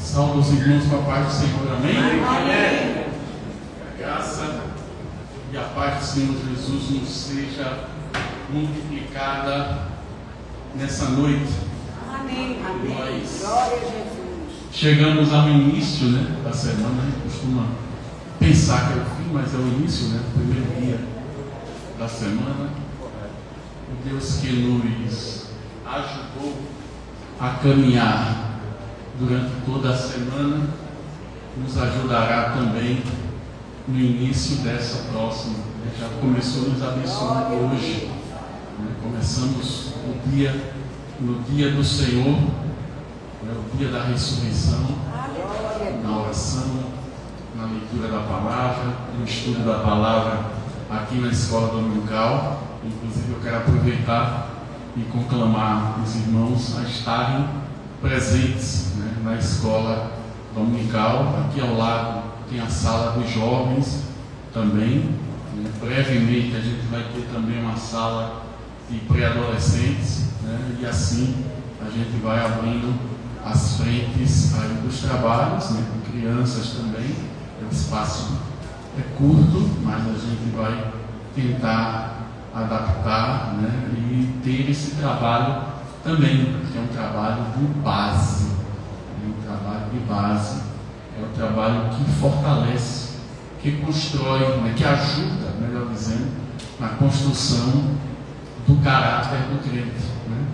Salve os irmãos com a paz do Senhor, amém? Amém. Que a graça e a paz do Senhor Jesus nos seja multiplicada nessa noite. Amém. Amém. Nós Glória a Jesus. chegamos ao início, né, da semana. A gente costuma pensar que é o fim, mas é o início, né, o primeiro dia da semana. O Deus que nos ajudou a caminhar durante toda a semana nos ajudará também no início dessa próxima. Ele já começou nos abençoando hoje, né? Começamos no dia do Senhor, né? O dia da ressurreição, na oração, na leitura da palavra, no estudo da palavra aqui na escola dominical. Inclusive eu quero aproveitar e conclamar os irmãos a estarem presentes, né, na escola dominical. Aqui ao lado tem a sala dos jovens também, né. Brevemente a gente vai ter também uma sala de pré-adolescentes, né, e assim a gente vai abrindo as frentes aí dos trabalhos, né, com crianças também. O espaço é curto, mas a gente vai tentar adaptar, né, e ter esse trabalho também, que é um trabalho de base, é um trabalho que fortalece, que constrói, né, que ajuda, melhor dizendo, na construção do caráter do crente, né,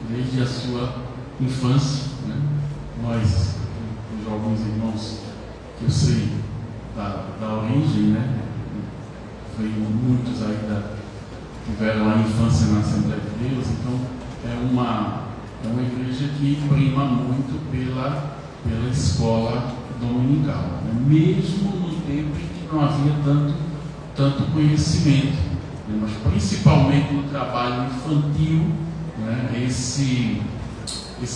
desde a sua infância, né. Nós, os jovens irmãos que eu sei da origem, né, veio muitos aí tiveram a infância na Assembleia de Deus, então é uma igreja que prima muito pela escola dominical, né? Mesmo no tempo em que não havia tanto conhecimento, né? Mas principalmente no trabalho infantil, né? Esse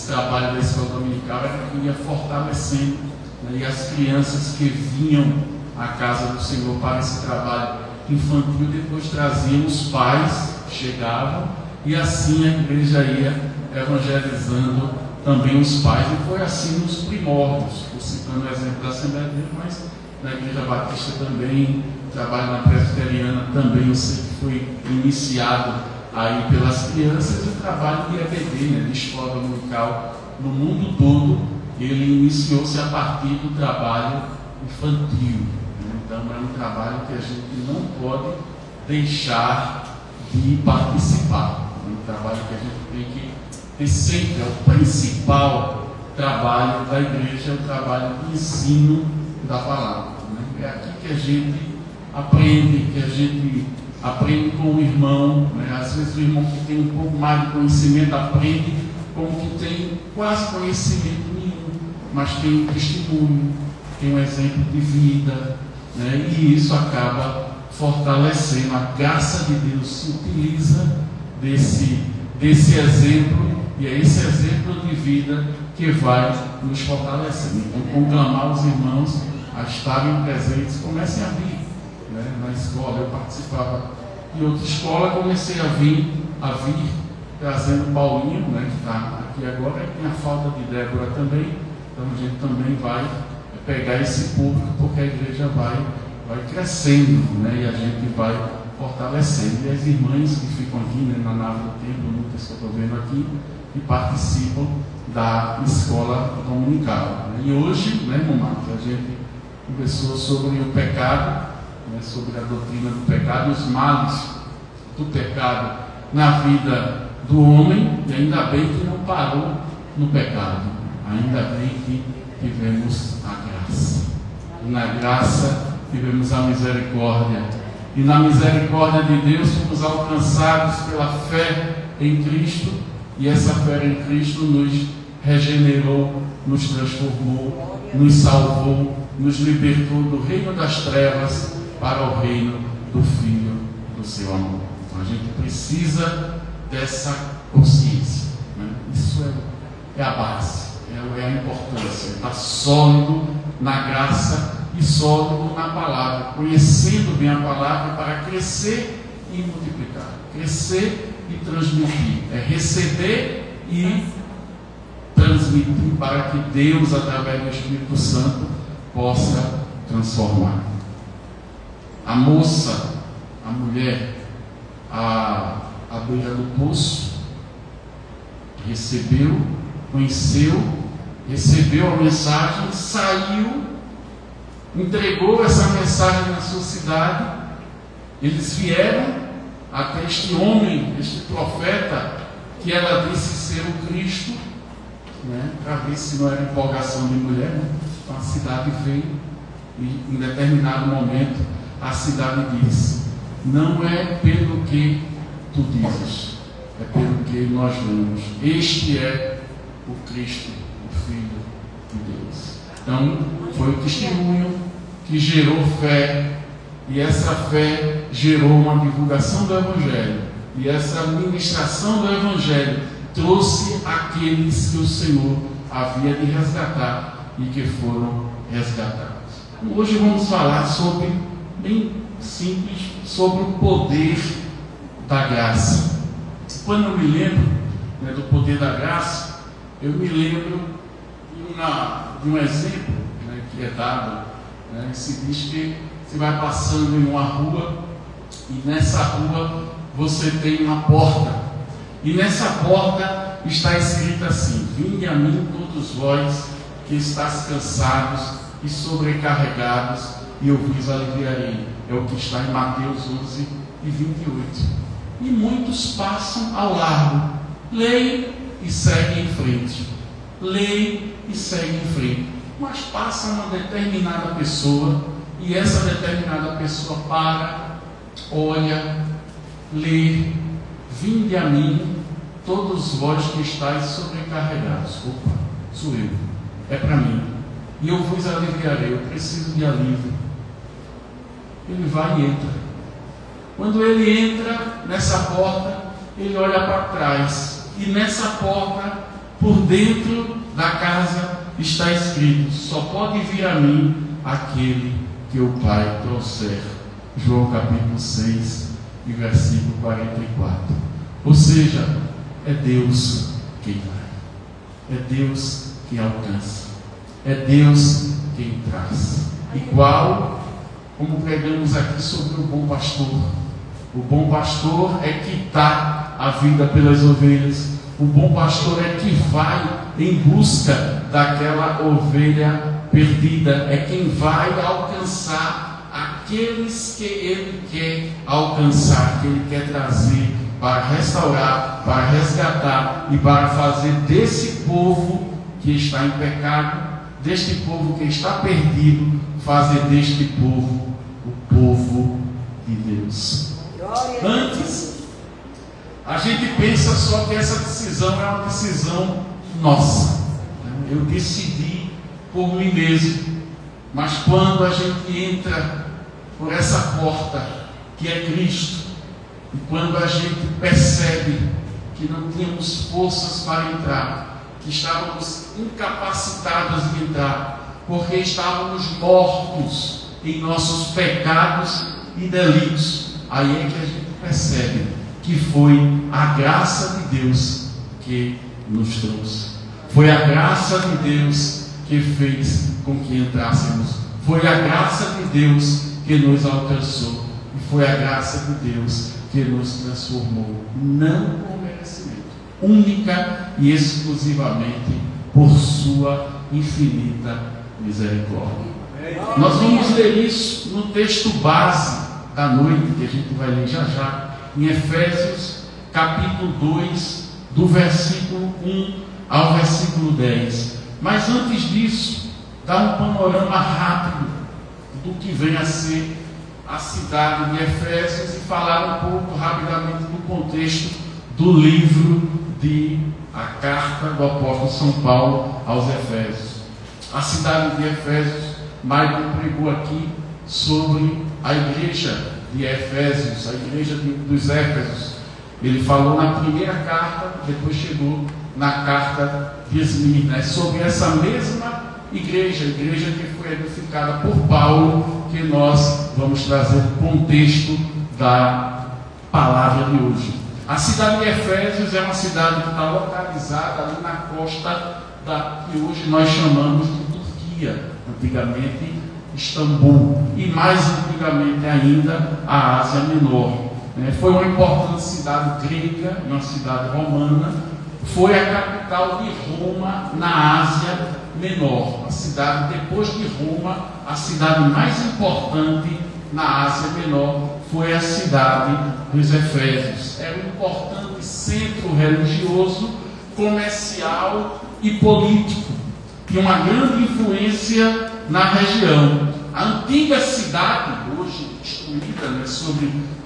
trabalho da escola dominical era que ia fortalecendo, né? E as crianças que vinham à casa do Senhor para esse trabalho infantil depois traziam os pais, chegavam, e assim a igreja ia evangelizando também os pais, e foi assim nos primórdios. Estou citando o exemplo da Assembleia de Deus, mas na Igreja Batista também, trabalho na Presbiteriana também, eu sei que foi iniciado aí pelas crianças, e o trabalho de EBD, né, de escola dominical no mundo todo, ele iniciou-se a partir do trabalho infantil. Então é um trabalho que a gente não pode deixar de participar. É um trabalho que a gente tem que ter sempre. É o principal trabalho da igreja, é o trabalho de ensino da palavra, né? É aqui que a gente aprende com o irmão, né? Às vezes o irmão que tem um pouco mais de conhecimento aprende como que tem quase conhecimento nenhum, mas tem um testemunho, tem um exemplo de vida, né? E isso acaba fortalecendo. A graça de Deus se utiliza desse exemplo, e é esse exemplo de vida que vai nos fortalecendo. Então, conclamar os irmãos a estarem presentes. Comecem a vir, né? Na escola. Eu participava de outra escola, comecei a vir trazendo Paulinho, né, que está aqui agora, e tem a falta de Débora também. Então a gente também vai pegar esse público, porque a igreja vai crescendo, né, e a gente vai fortalecendo. E as irmãs que ficam aqui, né, na nave do templo, muitas que eu estou vendo aqui, que participam da escola dominical, né. E hoje, né, irmão Marcos, a gente conversou sobre o pecado, né, sobre a doutrina do pecado, os males do pecado na vida do homem, e ainda bem que não parou no pecado, ainda bem que tivemos a graça, e na graça tivemos a misericórdia, e na misericórdia de Deus fomos alcançados pela fé em Cristo, e essa fé em Cristo nos regenerou, nos transformou, nos salvou, nos libertou do reino das trevas para o reino do Filho do seu amor. Então a gente precisa dessa consciência, né? Isso é a base, é a importância, está sólido na graça e sólido na palavra, conhecendo bem a palavra para crescer e multiplicar, crescer e transmitir, é receber e transmitir. transmitir para que Deus, através do Espírito Santo, possa transformar. A moça, a mulher, à beira do poço, recebeu, conheceu, recebeu a mensagem, saiu, entregou essa mensagem na sua cidade. Eles vieram até este homem, este profeta, que ela disse ser o Cristo, né, para ver se não era empolgação de mulher, né? Então a cidade veio e em determinado momento a cidade disse: não é pelo que tu dizes, é pelo que nós vemos. Este é o Cristo, o Filho de Deus. Então foi o testemunho que gerou fé, e essa fé gerou uma divulgação do Evangelho, e essa ministração do Evangelho trouxe aqueles que o Senhor havia de resgatar e que foram resgatados. Hoje vamos falar sobre, bem simples, sobre o poder da graça. Quando eu me lembro, né, do poder da graça, eu me lembro de um exemplo, né, que é dado, né, se diz que você vai passando em uma rua e nessa rua você tem uma porta, e nessa porta está escrito assim: vinde a mim todos vós que estáis cansados e sobrecarregados, e eu vos aliviarei. É o que está em Mateus 11 e 28. E muitos passam ao largo, leem e seguem em frente, leem e seguem em frente. Mas passa uma determinada pessoa, e essa determinada pessoa para, olha, lê: vinde a mim todos vós que estáis sobrecarregados. Opa, sou eu, é para mim, e eu vos aliviarei. Eu preciso de alívio. Ele vai e entra. Quando ele entra nessa porta, ele olha para trás, e nessa porta, por dentro da casa, está escrito: só pode vir a mim aquele que o Pai trouxer. João capítulo 6 e versículo 44. Ou seja, é Deus quem vai, é Deus quem alcança, é Deus quem traz. Igual como pregamos aqui sobre o bom pastor. O bom pastor é que dá a vida pelas ovelhas. O bom pastor é que vai em busca daquela ovelha perdida, é quem vai alcançar aqueles que ele quer alcançar, que ele quer trazer para restaurar, para resgatar e para fazer desse povo que está em pecado, deste povo que está perdido, fazer deste povo o povo de Deus. Antes, a gente pensa só que essa decisão é uma decisão nossa. Eu decidi por mim mesmo. Mas quando a gente entra por essa porta que é Cristo, e quando a gente percebe que não tínhamos forças para entrar, que estávamos incapacitados de entrar, porque estávamos mortos em nossos pecados e delitos, aí é que a gente percebe que foi a graça de Deus que nos trouxe. Foi a graça de Deus que fez com que entrássemos. Foi a graça de Deus que nos alcançou. E foi a graça de Deus que nos transformou. Não por merecimento, única e exclusivamente por sua infinita misericórdia. Nós vamos ler isso no texto base da noite, que a gente vai ler já já, em Efésios capítulo 2, do versículo 1 ao versículo 10. Mas antes disso, dá um panorama rápido do que vem a ser a cidade de Efésios e falar um pouco rapidamente do contexto do livro de a carta do apóstolo São Paulo aos Efésios. A cidade de Efésios, Maicon pregou aqui sobre a igreja de Efésios, a igreja dos Éfesos. Ele falou na primeira carta, depois chegou na carta de Esmirna, sobre essa mesma igreja, a igreja que foi edificada por Paulo, que nós vamos trazer o contexto da palavra de hoje. A cidade de Efésios é uma cidade que está localizada ali na costa da que hoje nós chamamos de Turquia, antigamente Istambul, e mais antigamente ainda a Ásia Menor. Foi uma importante cidade grega, uma cidade romana, foi a capital de Roma na Ásia Menor. A cidade, depois de Roma, a cidade mais importante na Ásia Menor foi a cidade dos Efésios. Era um importante centro religioso, comercial e político. Tinha uma grande influência na região. A antiga cidade, hoje destruída,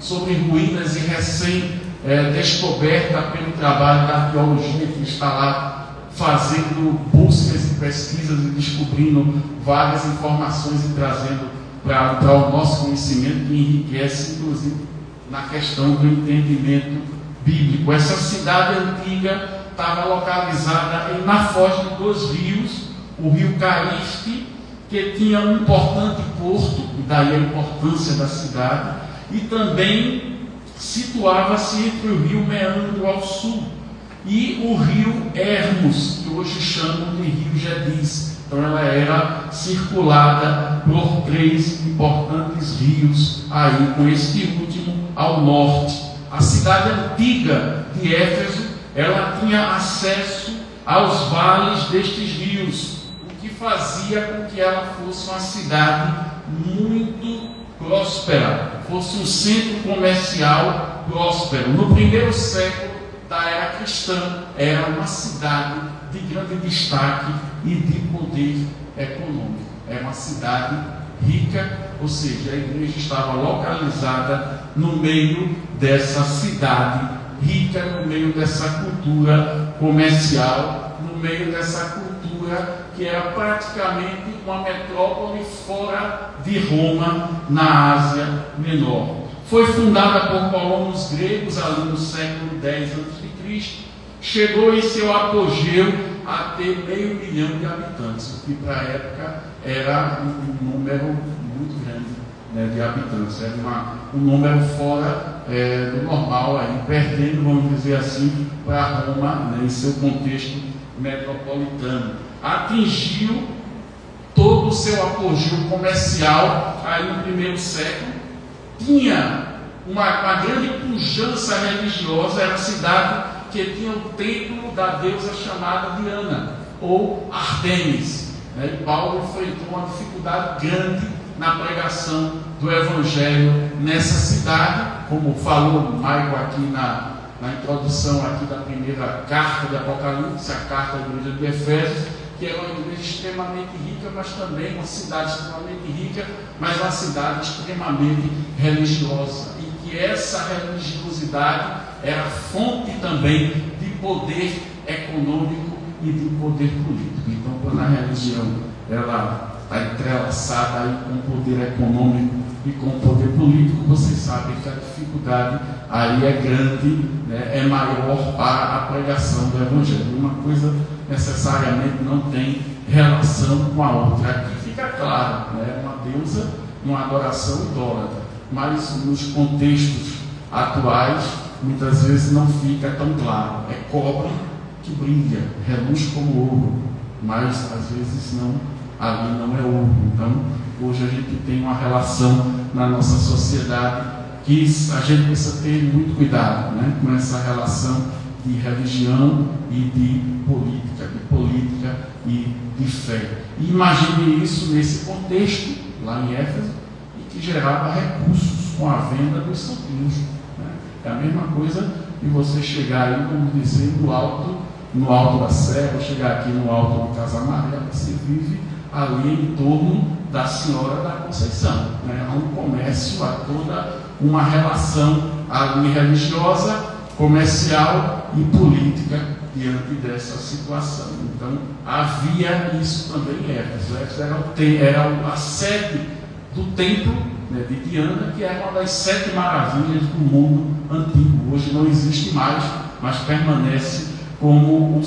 sobre ruínas e recém-descoberta pelo trabalho da arqueologia que está lá fazendo buscas e pesquisas e descobrindo várias informações e trazendo para o nosso conhecimento, que enriquece, inclusive, na questão do entendimento bíblico. Essa cidade antiga estava localizada na foz de dois rios, o rio Cariste, que tinha um importante porto, e daí a importância da cidade, e também situava-se entre o rio Meandro ao sul e o rio Hermos, que hoje chamam de rio Gedis. Então ela era circulada por três importantes rios, aí com este último ao norte. A cidade antiga de Éfeso, ela tinha acesso aos vales destes rios, o que fazia com que ela fosse uma cidade muito próspera, fosse um centro comercial próspero. No primeiro século da era cristã, era uma cidade de grande destaque e de poder econômico. Era uma cidade rica, ou seja, a igreja estava localizada no meio dessa cidade rica, no meio dessa cultura comercial, no meio dessa cultura que era praticamente uma metrópole fora de Roma, na Ásia Menor. Foi fundada por colonos gregos ali no século X a.C., chegou em seu apogeu a ter 500 mil de habitantes, o que para a época era um número muito grande, de habitantes. Era um número fora do normal, aí, perdendo, vamos dizer assim, para Roma, em seu contexto metropolitano. Atingiu todo o seu apogeu comercial aí no primeiro século. Tinha uma grande pujança religiosa, era a cidade que tinha o templo da deusa chamada Diana, ou Artemis. E Paulo enfrentou uma dificuldade grande na pregação do Evangelho nessa cidade, como falou Maico aqui na introdução aqui da primeira carta de Apocalipse, a carta da igreja de Efésios, que era uma igreja extremamente rica, mas também uma cidade extremamente rica, mas uma cidade extremamente religiosa, e que essa religiosidade era fonte também de poder econômico e de poder político. Então, quando a religião ela está entrelaçada aí com o poder econômico e com o poder político, vocês sabem que a dificuldade aí é grande, é maior para a pregação do Evangelho. Uma coisa necessariamente não tem relação com a outra. Aqui fica claro, uma deusa, uma adoração idólatra, mas nos contextos atuais muitas vezes não fica tão claro. É cobre que brilha, reluz como ouro, mas às vezes não, ali não é ouro. Então hoje a gente tem uma relação na nossa sociedade que a gente precisa ter muito cuidado, com essa relação de religião e de política e de fé. E imagine isso nesse contexto, lá em Éfeso, e que gerava recursos com a venda dos santinhos. É a mesma coisa que você chegar aí, como dizer, no alto da serra, ou chegar aqui no alto do Casa Amarela, você vive ali em torno da Senhora da Conceição. Há um comércio, há toda uma relação ali religiosa, comercial e política diante dessa situação. Então havia isso também em Éfeso. Éfeso era a sede do templo de Diana, que era uma das 7 maravilhas do mundo antigo. Hoje não existe mais, mas permanece como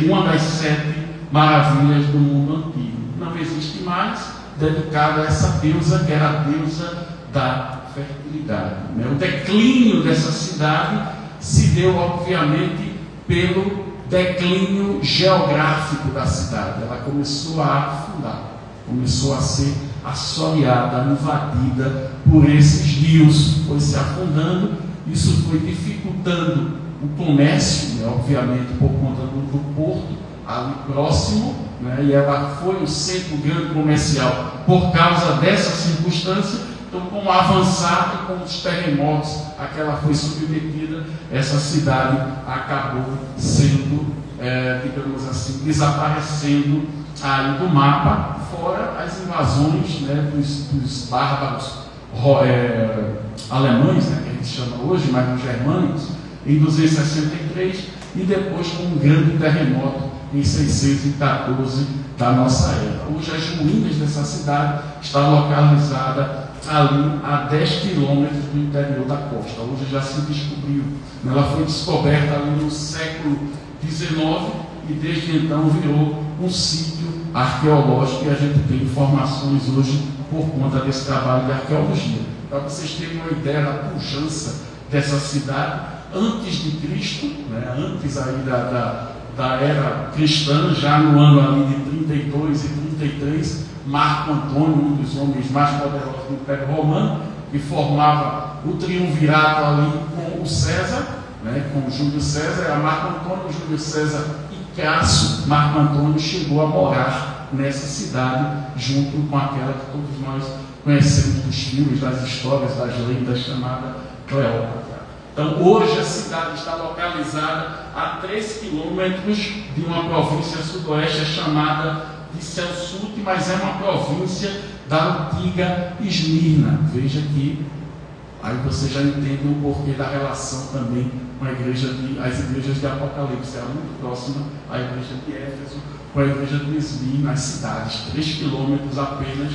uma das 7 maravilhas do mundo antigo. Não existe mais, dedicada a essa deusa, que era a deusa da fertilidade. O declínio dessa cidade se deu, obviamente, pelo declínio geográfico da cidade. Ela começou a afundar, começou a ser assoreada, invadida por esses rios, foi se afundando. Isso foi dificultando o comércio, né, obviamente por conta do porto ali próximo, né, e ela foi o centro grande comercial por causa dessa circunstância. Então, com o avançar e com os terremotos a que ela foi submetida, essa cidade acabou sendo, digamos assim, desaparecendo aí do mapa, fora as invasões, né, dos bárbaros alemães, né, que a gente chama hoje, mas os germânicos, em 263, e depois com um grande terremoto em 614 da nossa era. Hoje as ruínas dessa cidade estão localizadas ali a 10 quilômetros do interior da costa. Hoje já se descobriu. Ela foi descoberta ali no século XIX e desde então virou um sítio arqueológico, e a gente tem informações hoje por conta desse trabalho de arqueologia. Para vocês terem uma ideia da pujança dessa cidade, antes de Cristo, né, antes aí da era cristã, já no ano ali de 32 e 33, Marco Antônio, um dos homens mais poderosos do Império Romano, que formava o triunvirato ali com o César, né, com Júlio César, era Marco Antônio, Júlio César e Cássio. Marco Antônio chegou a morar nessa cidade, junto com aquela que todos nós conhecemos dos filmes, das histórias, das lendas, chamada Cleópatra. Então, hoje a cidade está localizada a 3 quilômetros de uma província sudoeste chamada de Selçuk, mas é uma província da antiga Esmirna. Veja que aí você já entende o porquê da relação também com as igrejas de Apocalipse. Era muito próxima à igreja de Éfeso com a igreja de Esmirna, as cidades, 3 quilômetros apenas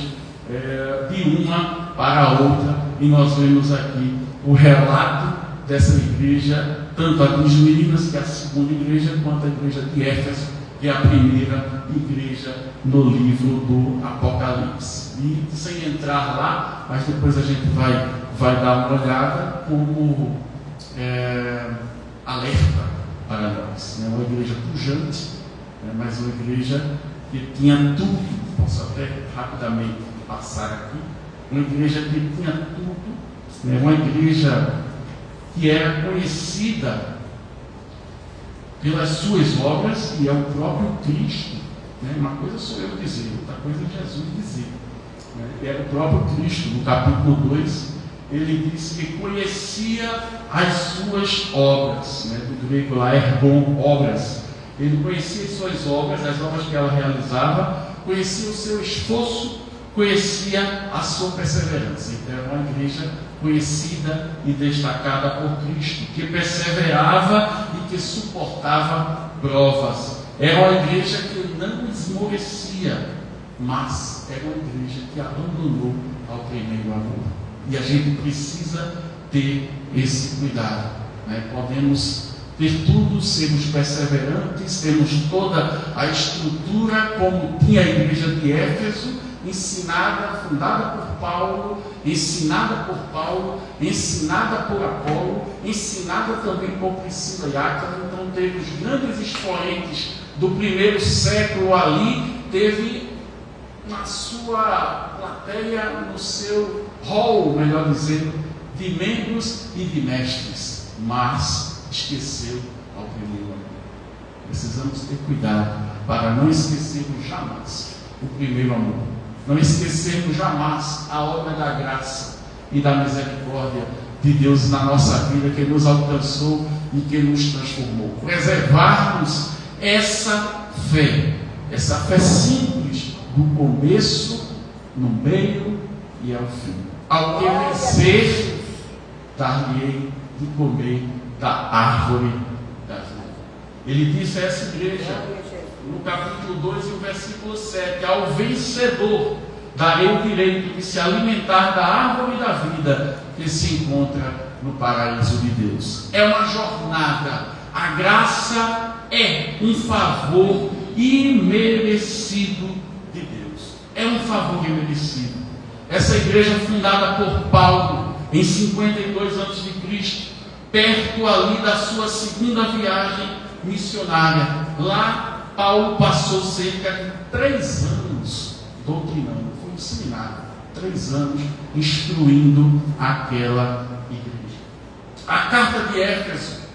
de uma para a outra, e nós vemos aqui o relato dessa igreja, tanto a de Esmirna, que é a segunda igreja, quanto a igreja de Éfeso, que é a primeira igreja no livro do Apocalipse. E sem entrar lá, mas depois a gente vai dar uma olhada como alerta para nós. É uma igreja pujante, mas uma igreja que tinha tudo. Posso até rapidamente passar aqui. Uma igreja que tinha tudo, uma igreja que era conhecida pelas suas obras, e é o próprio Cristo. Uma coisa sou eu dizer, outra coisa é Jesus dizer. Era o próprio Cristo, no capítulo 2, ele disse que conhecia as suas obras, do grego lá, ergon, obras. Ele conhecia as suas obras, as obras que ela realizava, conhecia o seu esforço, conhecia a sua perseverança. Então era uma igreja conhecida e destacada por Cristo, que perseverava e que suportava provas. Era uma igreja que não esmorecia, mas era uma igreja que abandonou ao primeiro amor. E a gente precisa ter esse cuidado. Podemos ter tudo, sermos perseverantes, temos toda a estrutura como tinha a igreja de Éfeso, ensinada, fundada por Paulo, ensinada por Apolo, ensinada também por Priscila e Áquila. Então teve os grandes expoentes do primeiro século ali, teve na sua plateia, no seu hall, melhor dizendo, de membros e de mestres, mas esqueceu ao primeiro amor. Precisamos ter cuidado para não esquecermos jamais o primeiro amor. Não esquecermos jamais a obra da graça e da misericórdia de Deus na nossa vida, que nos alcançou e que nos transformou. Preservarmos essa fé simples, do começo, no meio e ao fim. Ao que vencer, dar-lhe-ei de comer da árvore da vida. Ele disse a essa igreja, no capítulo 2 e o versículo 7, ao vencedor darei o direito de se alimentar da árvore da vida que se encontra no paraíso de Deus. É uma jornada. A graça é um favor imerecido de Deus. É um favor imerecido. Essa igreja fundada por Paulo em 52 a.C., perto ali da sua segunda viagem missionária. Lá, Paulo passou cerca de 3 anos doutrinando, foi um seminário, 3 anos instruindo aquela igreja. A carta de Éfeso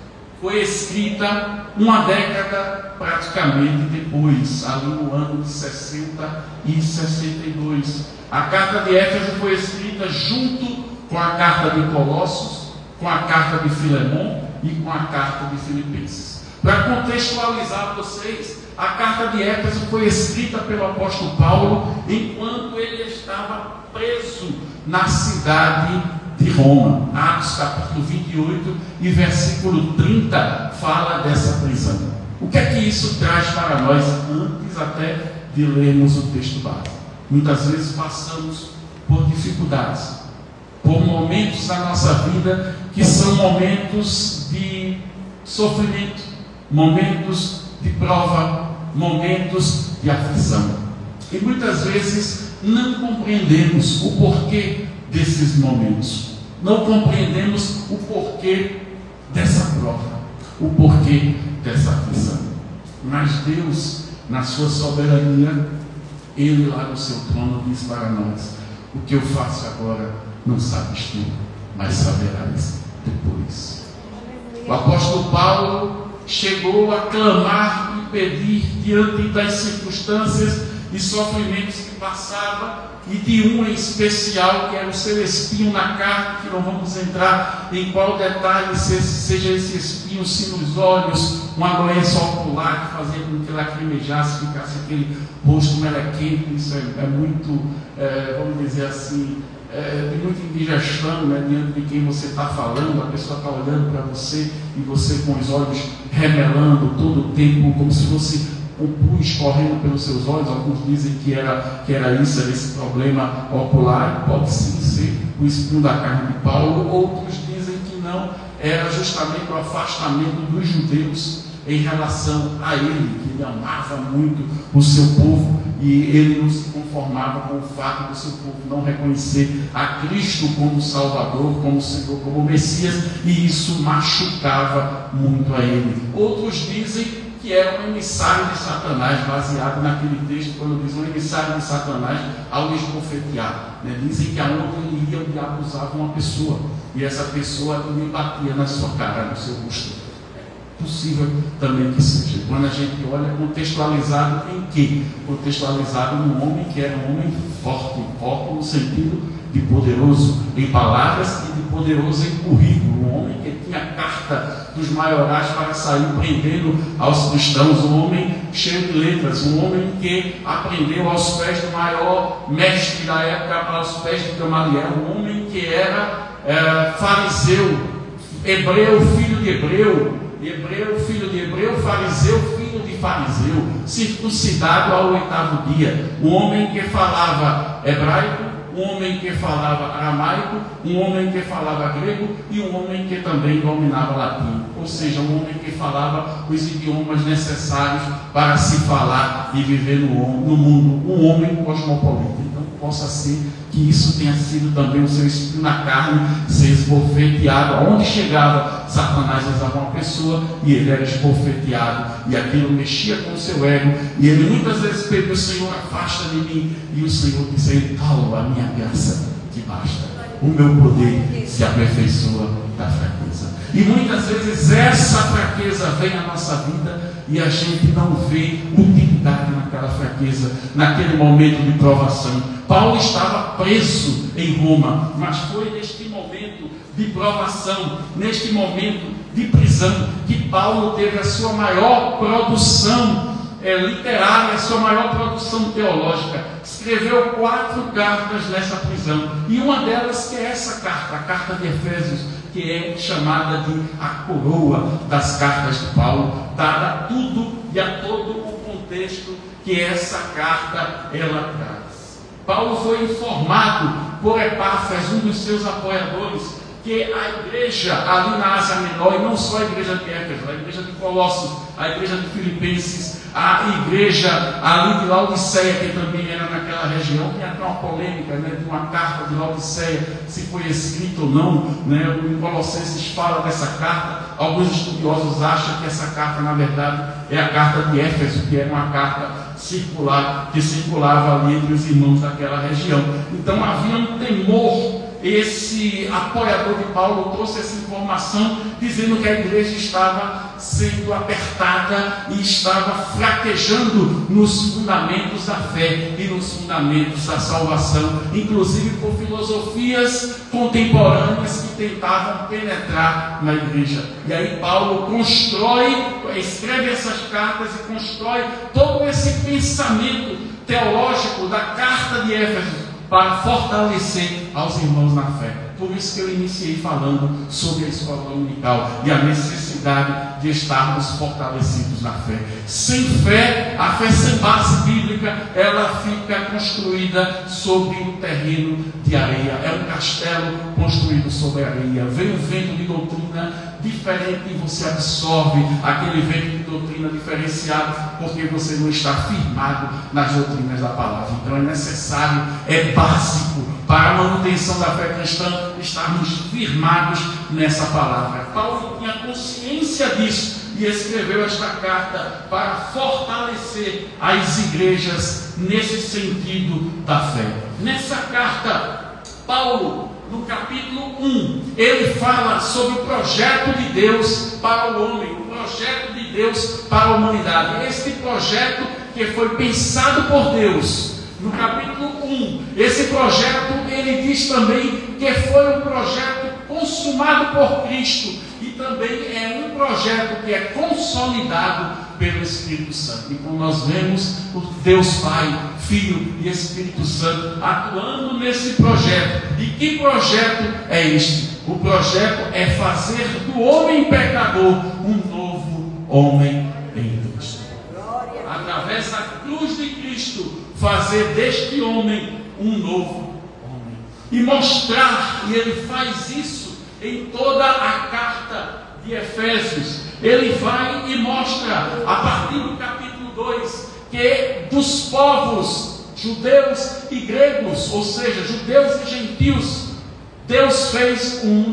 foi escrita uma década praticamente depois, ali no ano de 60 e 62. A carta de Éfeso foi escrita junto com a carta de Colossos, com a carta de Filemon e com a carta de Filipenses. Para contextualizar vocês, a carta de Éfeso foi escrita pelo apóstolo Paulo enquanto ele estava preso na cidade de Roma. Atos capítulo 28 e versículo 30 fala dessa prisão. O que é que isso traz para nós antes até de lermos o texto base? Muitas vezes passamos por dificuldades, por momentos da nossa vida que são momentos de sofrimento, momentos de prova, momentos de aflição. E muitas vezes não compreendemos o porquê desses momentos. Não compreendemos o porquê dessa prova, o porquê dessa aflição. Mas Deus, na sua soberania, Ele lá no seu trono diz para nós: o que eu faço agora não sabes tu, mas saberás depois. O apóstolo Paulo chegou a clamar e pedir diante das circunstâncias e sofrimentos que passava, e de um em especial, que era o seu espinho na carne, que não vamos entrar em qual detalhe seja esse espinho, se nos olhos, uma doença ocular que fazia com que lacrimejasse, ficasse aquele rosto melequento. Isso é muito, vamos dizer assim, de muita indigestão, né, diante de quem você está falando. A pessoa está olhando para você e você com os olhos remelando todo o tempo, como se fosse um pus correndo pelos seus olhos. Alguns dizem que era isso, era esse problema ocular. Pode sim ser o espinho da carne de Paulo. Outros dizem que não, era justamente o afastamento dos judeus em relação a ele, que ele amava muito o seu povo e ele não se conformava com o fato do seu povo não reconhecer a Cristo como Salvador, como Senhor, como Messias, e isso machucava muito a ele. Outros dizem que era um emissário de Satanás, baseado naquele texto, quando diz um emissário de Satanás ao esbofetear. Né? Dizem que aonde ele ia, o diabo usava uma pessoa, e essa pessoa também batia na sua cara, no seu rosto. É possível também que seja. Quando a gente olha, contextualizado em quê? Contextualizado num homem que era um homem forte no sentido de poderoso em palavras e de poderoso em currículo. Um homem que tinha carta dos maiorais para sair prendendo aos cristãos, um homem cheio de letras, um homem que aprendeu aos pés do maior mestre da época, aos pés de Gamaliel, um homem que era fariseu, hebreu, filho de hebreu, filho de hebreu, fariseu, filho de fariseu, circuncidado ao 8º dia, um homem que falava hebraico, um homem que falava aramaico, um homem que falava grego e um homem que também dominava latim. Ou seja, um homem que falava os idiomas necessários para se falar e viver no mundo. Um homem cosmopolita. Então, possa ser que isso tenha sido também o seu espinho na carne, ser esbofeteado. Aonde chegava, Satanás usava uma pessoa e ele era esbofeteado. E aquilo mexia com o seu ego. E ele muitas vezes pediu: Senhor, afasta de mim. E o Senhor disse: a minha graça te basta. O meu poder se aperfeiçoa da fraqueza. E muitas vezes essa fraqueza vem à nossa vida e a gente não vê utilidade naquela fraqueza, naquele momento de provação. Paulo estava preso em Roma, mas foi neste momento de provação, neste momento de prisão, que Paulo teve a sua maior produção literária, a sua maior produção teológica. Escreveu 4 cartas nessa prisão, e uma delas que é essa carta, a carta de Efésios, que é chamada de a coroa das cartas de Paulo, dada a tudo e a todo o contexto que essa carta ela traz. Paulo foi informado por Epáfras, um dos seus apoiadores, que a igreja ali na Ásia Menor, e não só a igreja de Éfeso, a igreja de Colossos, a igreja de Filipenses, a igreja ali de Laodiceia, que também era naquela região, tem até uma polêmica, né, de uma carta de Laodiceia, se foi escrita ou não, né? O Colossenses fala dessa carta. Alguns estudiosos acham que essa carta, na verdade, é a carta de Éfeso, que era uma carta circular, que circulava ali entre os irmãos daquela região. Então havia um temor. Esse apoiador de Paulo trouxe essa informação dizendo que a igreja estava sendo apertada e estava fraquejando nos fundamentos da fé e nos fundamentos da salvação, inclusive por filosofias contemporâneas que tentavam penetrar na igreja. E aí Paulo escreve essas cartas e constrói todo esse pensamento teológico da carta de Éfeso para fortalecer aos irmãos na fé. Por isso que eu iniciei falando sobre a escola dominical e a necessidade de estarmos fortalecidos na fé. Sem fé, a fé sem base bíblica, ela fica construída sobre um terreno de areia. É um castelo construído sobre areia. Vem um vento de doutrina diferente e você absorve aquele vento de doutrina diferenciado, porque você não está firmado nas doutrinas da palavra. Então é necessário, é básico para a manutenção da fé cristã, estarmos firmados nessa palavra. Paulo tinha consciência disso e escreveu esta carta para fortalecer as igrejas nesse sentido da fé. Nessa carta, Paulo, no capítulo 1, ele fala sobre o projeto de Deus para o homem, o projeto de Deus para a humanidade. Este projeto que foi pensado por Deus. No capítulo 1, esse projeto, ele diz também que foi um projeto consumado por Cristo e também é um projeto que é consolidado pelo Espírito Santo. Então nós vemos o Deus Pai, Filho e Espírito Santo atuando nesse projeto. E que projeto é este? O projeto é fazer do homem pecador um novo homem em Cristo. Através da cruz de Cristo, fazer deste homem um novo homem. E mostrar, e ele faz isso em toda a carta de Efésios. Ele vai e mostra, a partir do capítulo 2, que dos povos judeus e gregos, ou seja, judeus e gentios, Deus fez um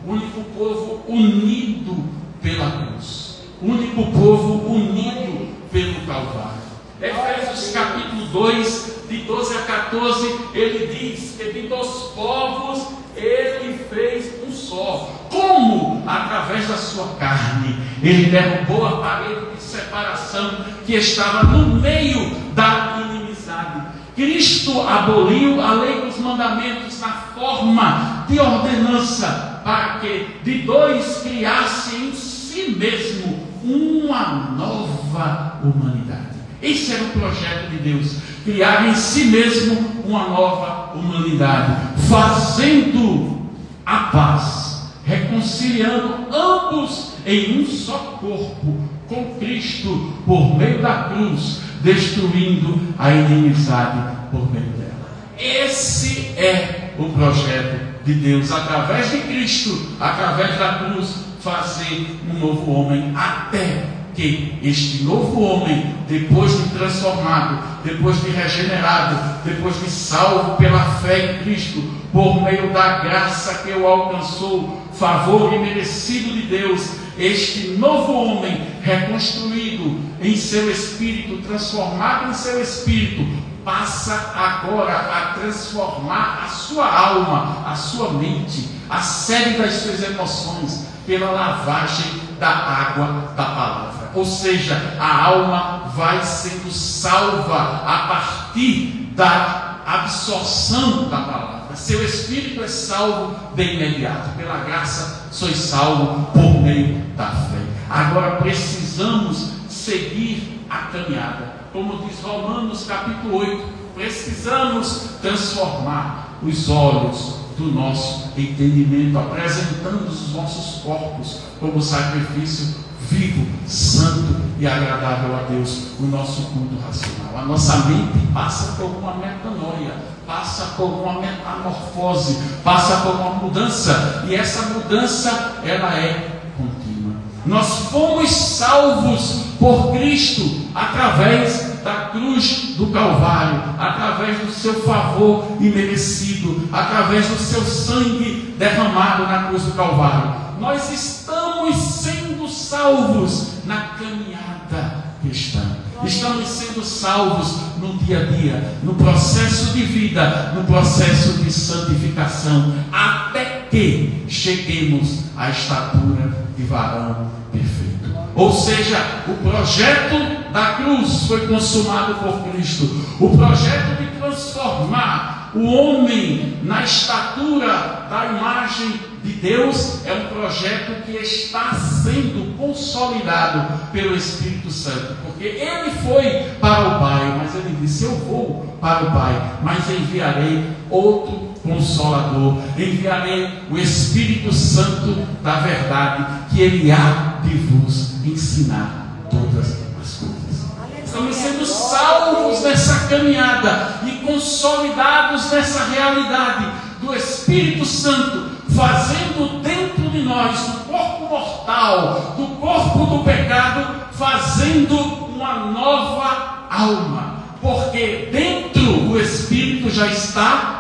único povo unido pela cruz, único povo unido pelo Calvário. Efésios capítulo 2, de 12 a 14, ele diz que de dos povos ele fez um só. Como? Através da sua carne. Ele derrubou a parede de separação que estava no meio da inimizade. Cristo aboliu a lei dos mandamentos na forma de ordenança, para que de dois criasse em si mesmo uma nova humanidade. Esse era o projeto de Deus, criar em si mesmo uma nova humanidade, fazendo a paz, reconciliando ambos em um só corpo com Cristo por meio da cruz, destruindo a inimizade por meio dela. Esse é o projeto de Deus, através de Cristo, através da cruz, fazer um novo homem, até que este novo homem, depois de transformado, depois de regenerado, depois de salvo pela fé em Cristo, por meio da graça que o alcançou, favor imerecido de Deus, este novo homem, reconstruído em seu espírito, transformado em seu espírito, passa agora a transformar a sua alma, a sua mente, a sede das suas emoções, pela lavagem da água da palavra. Ou seja, a alma vai sendo salva a partir da absorção da palavra. Seu espírito é salvo de imediato. Pela graça sois salvo por meio da fé. Agora precisamos seguir a caminhada. Como diz Romanos capítulo 8, precisamos transformar os olhos do nosso entendimento, apresentando os nossos corpos como sacrifício vivo, santo e agradável a Deus, o nosso culto racional. A nossa mente passa por uma metanoia, passa por uma metamorfose, passa por uma mudança, e essa mudança ela é contínua. Nós fomos salvos por Cristo através da cruz do Calvário, através do seu favor imerecido, através do seu sangue derramado na cruz do Calvário. Nós estamos estamos sendo salvos na caminhada cristã. Estamos sendo salvos no dia a dia, no processo de vida, no processo de santificação, até que cheguemos à estatura de varão perfeito. Ou seja, o projeto da cruz foi consumado por Cristo. O projeto de transformar o homem na estatura da imagem de Deus é um projeto que está sendo consolidado pelo Espírito Santo, porque ele foi para o Pai, mas ele disse: eu vou para o Pai, mas enviarei outro Consolador, enviarei o Espírito Santo da verdade, que ele há de vos ensinar todas as coisas. Estamos sendo salvos nessa caminhada e consolidados nessa realidade do Espírito Santo, fazendo dentro de nós, do corpo mortal, do corpo do pecado, fazendo uma nova alma, porque dentro o Espírito já está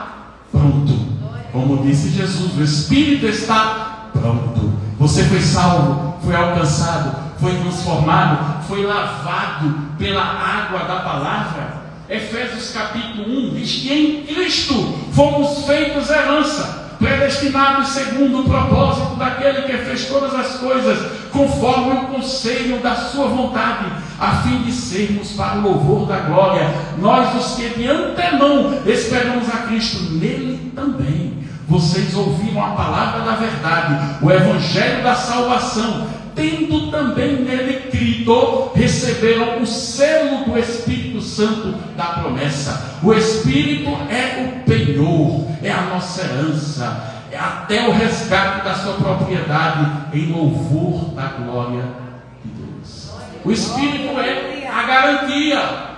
pronto. Como disse Jesus, o Espírito está pronto. Você foi salvo, foi alcançado, foi transformado, foi lavado pela água da palavra. Efésios capítulo 1 diz que em Cristo fomos feitos herança, predestinados segundo o propósito daquele que fez todas as coisas, conforme o conselho da sua vontade, a fim de sermos para o louvor da glória, nós os que de antemão esperamos a Cristo. Nele também vocês ouviram a palavra da verdade, o evangelho da salvação, tendo também nele crido, receberam o selo do Espírito Santo da promessa. O Espírito é o penhor, é a nossa herança, é até o resgate da sua propriedade, em louvor da glória de Deus. O Espírito é a garantia.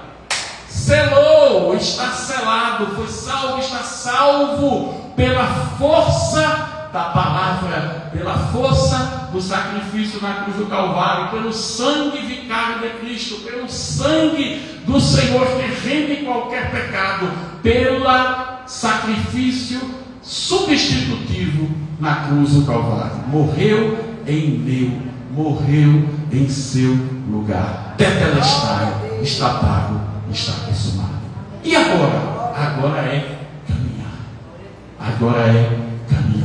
Selou, está selado, foi salvo, está salvo pela força da palavra, pela força do sacrifício na cruz do Calvário, pelo sangue vicário de Cristo, pelo sangue do Senhor que rende qualquer pecado, pelo sacrifício substitutivo na cruz do Calvário. Morreu em meu, morreu em seu lugar. Tetelestai, está pago, está consumado. E agora? Agora é caminhar. Agora é caminhar.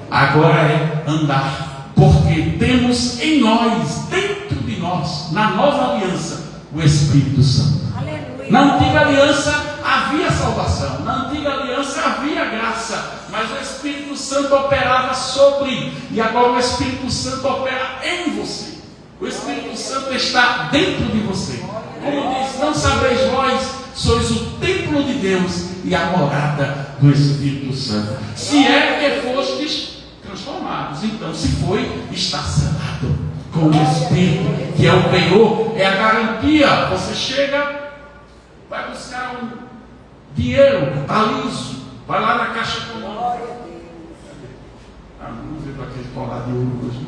Agora é andar, porque temos em nós, dentro de nós, na nova aliança, o Espírito Santo. Aleluia. Na antiga aliança havia salvação, na antiga aliança havia graça, mas o Espírito Santo operava sobre, e agora o Espírito Santo opera em você. O Espírito Santo está dentro de você. Como diz: não sabeis vós, sois o templo de Deus e a morada do Espírito Santo. Se é que fostes transformados, então se foi, está selado com o Espírito, que é o penhor, é a garantia. Você chega, vai buscar um dinheiro, está liso, vai lá na caixa econômica. Não sei para aquele colar de ouro hoje,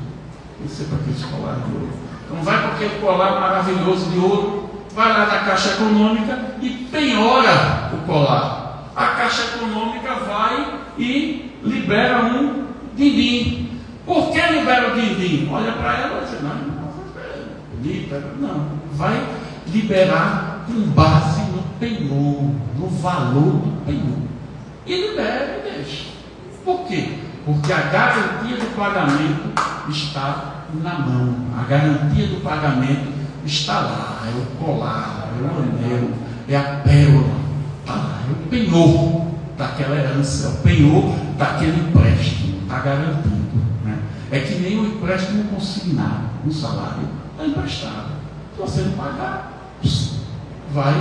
não sei para aquele colar de ouro. Então vai para aquele colar maravilhoso de ouro, vai lá na caixa econômica e penhora o colar. A caixa econômica vai e libera um din-din. Por que libera o din-din? Olha para ela e diz: não, é bonita. Não, vai liberar com base no penhor, no valor do penhor. E libera e deixa. Por quê? Porque a garantia do pagamento está na mão. A garantia do pagamento está lá. É o colar, é o anel, é a pérola. Está lá, é o penhor daquela herança, é o penhor daquele empréstimo. Está garantido. Né? É que nem o empréstimo consignado, um salário está emprestado. Se você não pagar, vai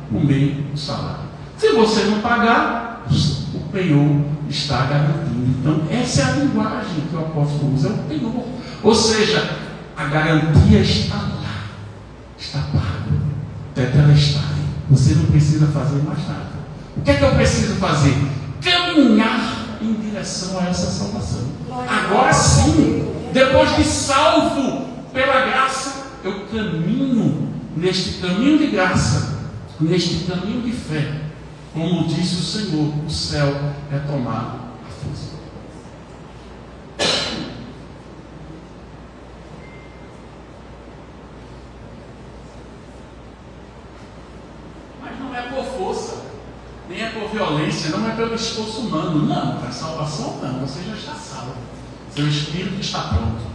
comer o salário. Se você não pagar, o penhor está garantido. Então, essa é a linguagem que o apóstolo usa, é o penhor. Ou seja, a garantia está lá, está pago, tetelestai. Você não precisa fazer mais nada. O que é que eu preciso fazer? Caminhar em direção a essa salvação. Agora sim, depois de salvo pela graça, eu caminho neste caminho de graça, neste caminho de fé. Como disse o Senhor, o céu é tomado à força. por violência, não é pelo esforço humano. Não, para a salvação não, você já está salvo. Seu espírito está pronto.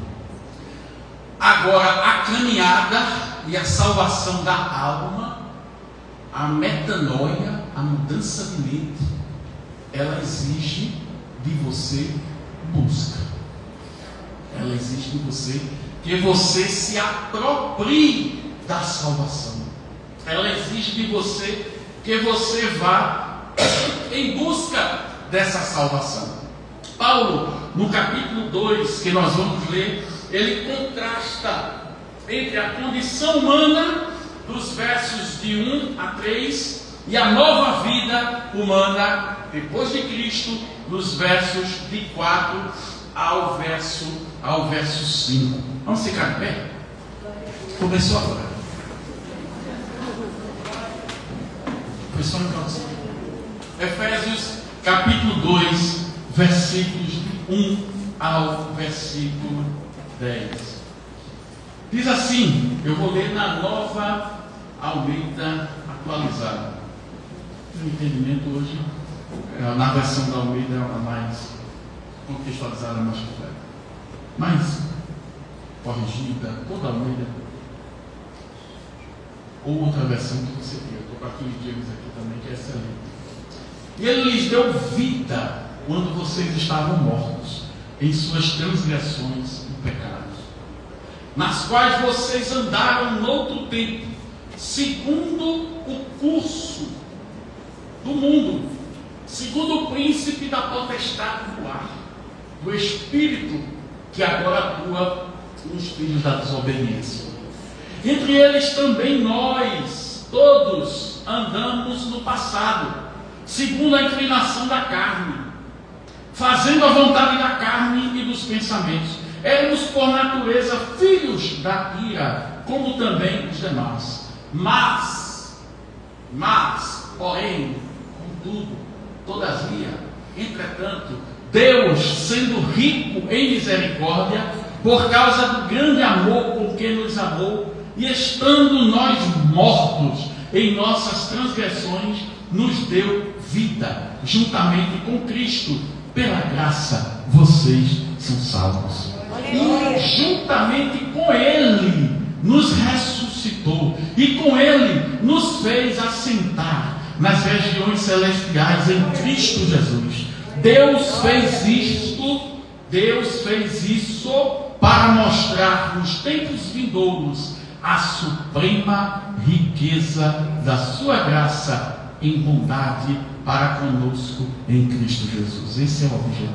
Agora, a caminhada e a salvação da alma, a metanoia, a mudança de mente, ela exige de você busca. Ela exige de você que você se aproprie da salvação. Ela exige de você que você vá em busca dessa salvação. Paulo, no capítulo 2, que nós vamos ler, ele contrasta entre a condição humana dos versos de 1 a 3 e a nova vida humana depois de Cristo, nos versos de 4 ao verso 5. Vamos ficar de pé? Começou agora. Foi só introdução. Efésios capítulo 2, versículos de 1 ao versículo 10. Diz assim, eu vou ler na Nova Almeida atualizada. O entendimento hoje, na versão da Almeida, é mais contextualizada, mais completa. Mais corrigida, toda a Almeida. Ou outra versão que você queira. Estou com aqui os dias aqui também, que é excelente. E ele lhes deu vida quando vocês estavam mortos em suas transgressões e pecados, nas quais vocês andaram noutro tempo, segundo o curso do mundo, segundo o príncipe da potestade do ar, do espírito que agora atua nos filhos da desobediência. Entre eles também nós, todos, andamos no passado, segundo a inclinação da carne, fazendo a vontade da carne e dos pensamentos. Éramos por natureza filhos da ira, como também os demais. Mas, porém, contudo, todavia, entretanto, Deus, sendo rico em misericórdia, por causa do grande amor com que nos amou, e estando nós mortos em nossas transgressões, nos deu vida, juntamente com Cristo. Pela graça, vocês são salvos. E juntamente com Ele, nos ressuscitou, e com Ele, nos fez assentar nas regiões celestiais em Cristo Jesus. Deus fez isso para mostrar nos tempos vindouros a suprema riqueza da sua graça em bondade para conosco em Cristo Jesus. Esse é o objetivo.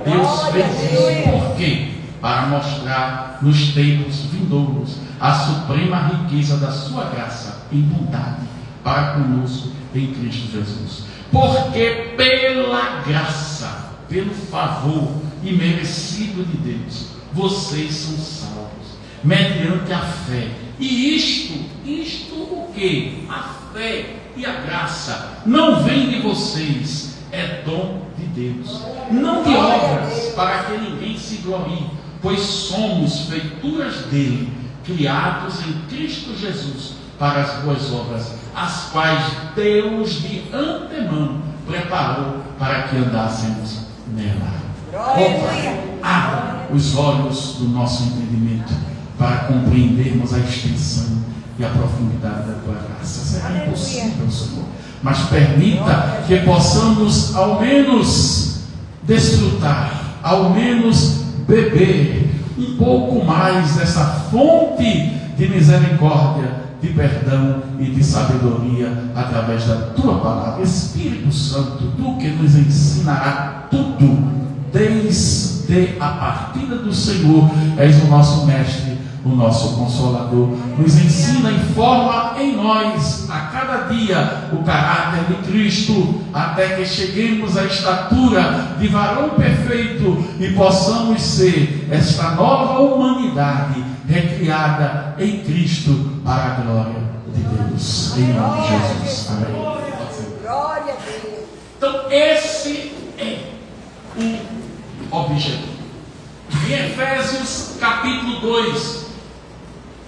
Deus fez isso por quê? Para mostrar nos tempos vindouros a suprema riqueza da sua graça em bondade para conosco em Cristo Jesus. Porque pela graça, pelo favor imerecido de Deus, vocês são salvos, mediante a fé. E isto o que? A fé e a graça não vem de vocês, é dom de Deus, não de obras, para que ninguém se glorie, pois somos feituras dele, criados em Cristo Jesus para as boas obras, as quais Deus de antemão preparou para que andássemos nela. Abra os olhos do nosso entendimento para compreendermos a extensão e a profundidade da tua graça. Será impossível, Senhor, mas permita que possamos ao menos desfrutar, ao menos beber um pouco mais dessa fonte de misericórdia, de perdão e de sabedoria através da tua palavra. Espírito Santo, tu que nos ensinará tudo desde a partida do Senhor, és o nosso mestre, o nosso consolador. Nos ensina e forma em nós a cada dia o caráter de Cristo, até que cheguemos à estatura de varão perfeito e possamos ser esta nova humanidade recriada em Cristo para a glória de Deus. Em nome de Jesus. Amém. Glória a Deus. Então esse é o objetivo. Em Efésios capítulo 2,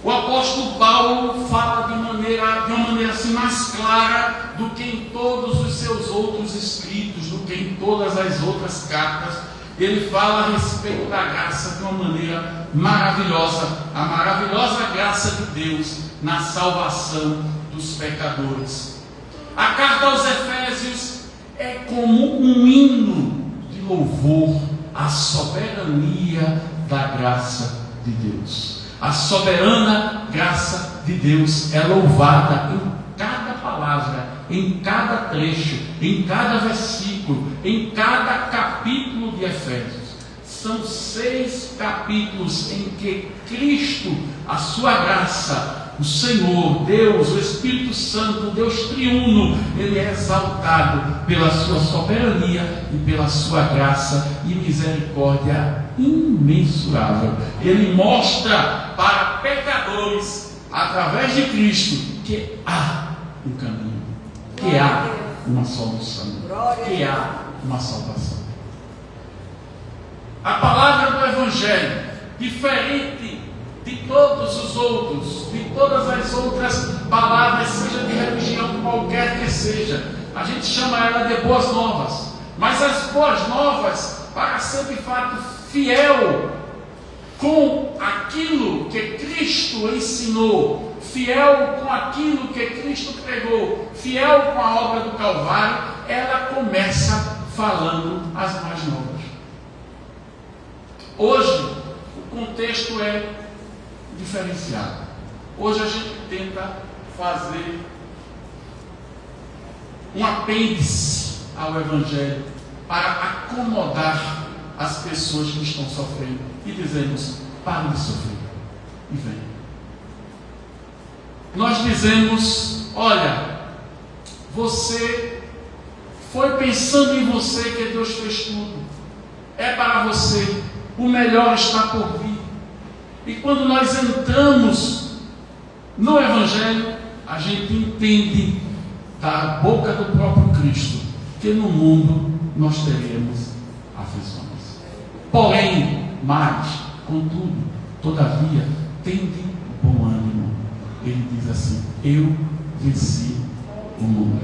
o apóstolo Paulo fala de uma maneira assim mais clara do que em todos os seus outros escritos, do que em todas as outras cartas. Ele fala a respeito da graça de uma maneira maravilhosa, a maravilhosa graça de Deus na salvação dos pecadores. A carta aos Efésios é como um hino de louvor à soberania da graça de Deus. A soberana graça de Deus é louvada em cada palavra, em cada trecho, em cada versículo, em cada capítulo de Efésios. São 6 capítulos em que Cristo, a sua graça, o Senhor, Deus, o Espírito Santo, Deus triuno, Ele é exaltado pela sua soberania e pela sua graça e misericórdia imensurável. Ele mostra para pecadores, através de Cristo, que há um caminho, que há uma solução, que há uma salvação. A palavra do Evangelho, diferente de todos os outros, de todas as outras palavras, seja de religião qualquer que seja, a gente chama ela de boas novas. Mas as boas novas, para ser de fato fiel com aquilo que Cristo ensinou, fiel com aquilo que Cristo pregou, fiel com a obra do Calvário, ela começa falando as mais novas. Hoje, o contexto é diferenciado. Hoje a gente tenta fazer um apêndice ao Evangelho para acomodar as pessoas que estão sofrendo e dizemos: pare de sofrer e venha. Nós dizemos: olha, você foi pensando em você que Deus fez tudo, é para você, o melhor está por vir. E quando nós entramos no Evangelho, a gente entende da boca do próprio Cristo que no mundo nós teremos aflições. Porém, mas, contudo, todavia, tende bom ânimo. Ele diz assim: eu venci o mundo.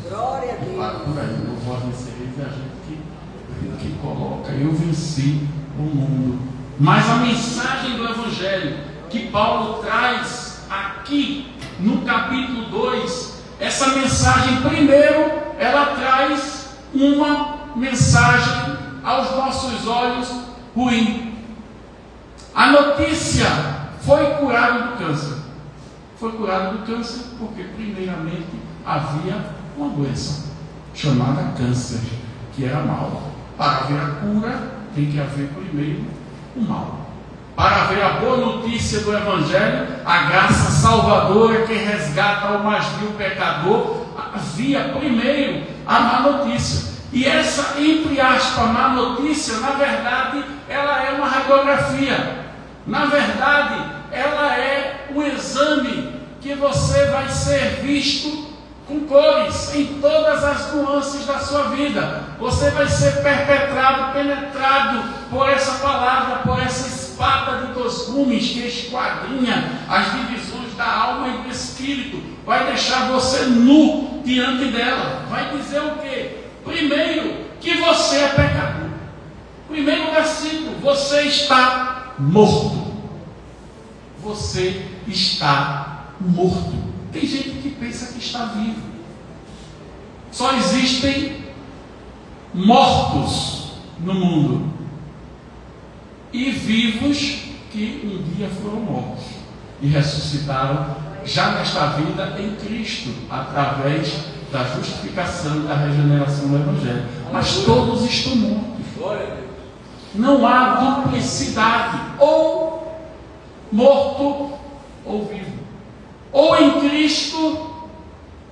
Glória a Deus. Para por aí, eu vou vencer é a gente que coloca: eu venci o mundo. Mas a mensagem do Evangelho que Paulo traz aqui no capítulo 2, essa mensagem, primeiro, ela traz uma mensagem aos nossos olhos ruim. A notícia: foi curado do câncer. Foi curado do câncer porque primeiramente havia uma doença chamada câncer, que era mal. Para haver a cura, tem que haver primeiro o mal. Para haver a boa notícia do Evangelho, a graça salvadora que resgata o mais vil pecador, havia primeiro a má notícia. E essa, entre aspas, má notícia, na verdade, ela é uma radiografia. Na verdade, ela é um exame que você vai ser visto com cores em todas as nuances da sua vida. Você vai ser perpetrado, penetrado por essa palavra, por essa espada de 2 gumes que esquadrinha as divisões da alma e do espírito. Vai deixar você nu diante dela. Vai dizer o quê? Primeiro, que você é pecador. Primeiro versículo: você está morto. Você está morto. Tem gente que pensa que está vivo. Só existem mortos no mundo e vivos que um dia foram mortos e ressuscitaram já nesta vida em Cristo, através da justificação e da regeneração do Evangelho. Mas todos estão mortos. Não há duplicidade: ou morto ou vivo, ou em Cristo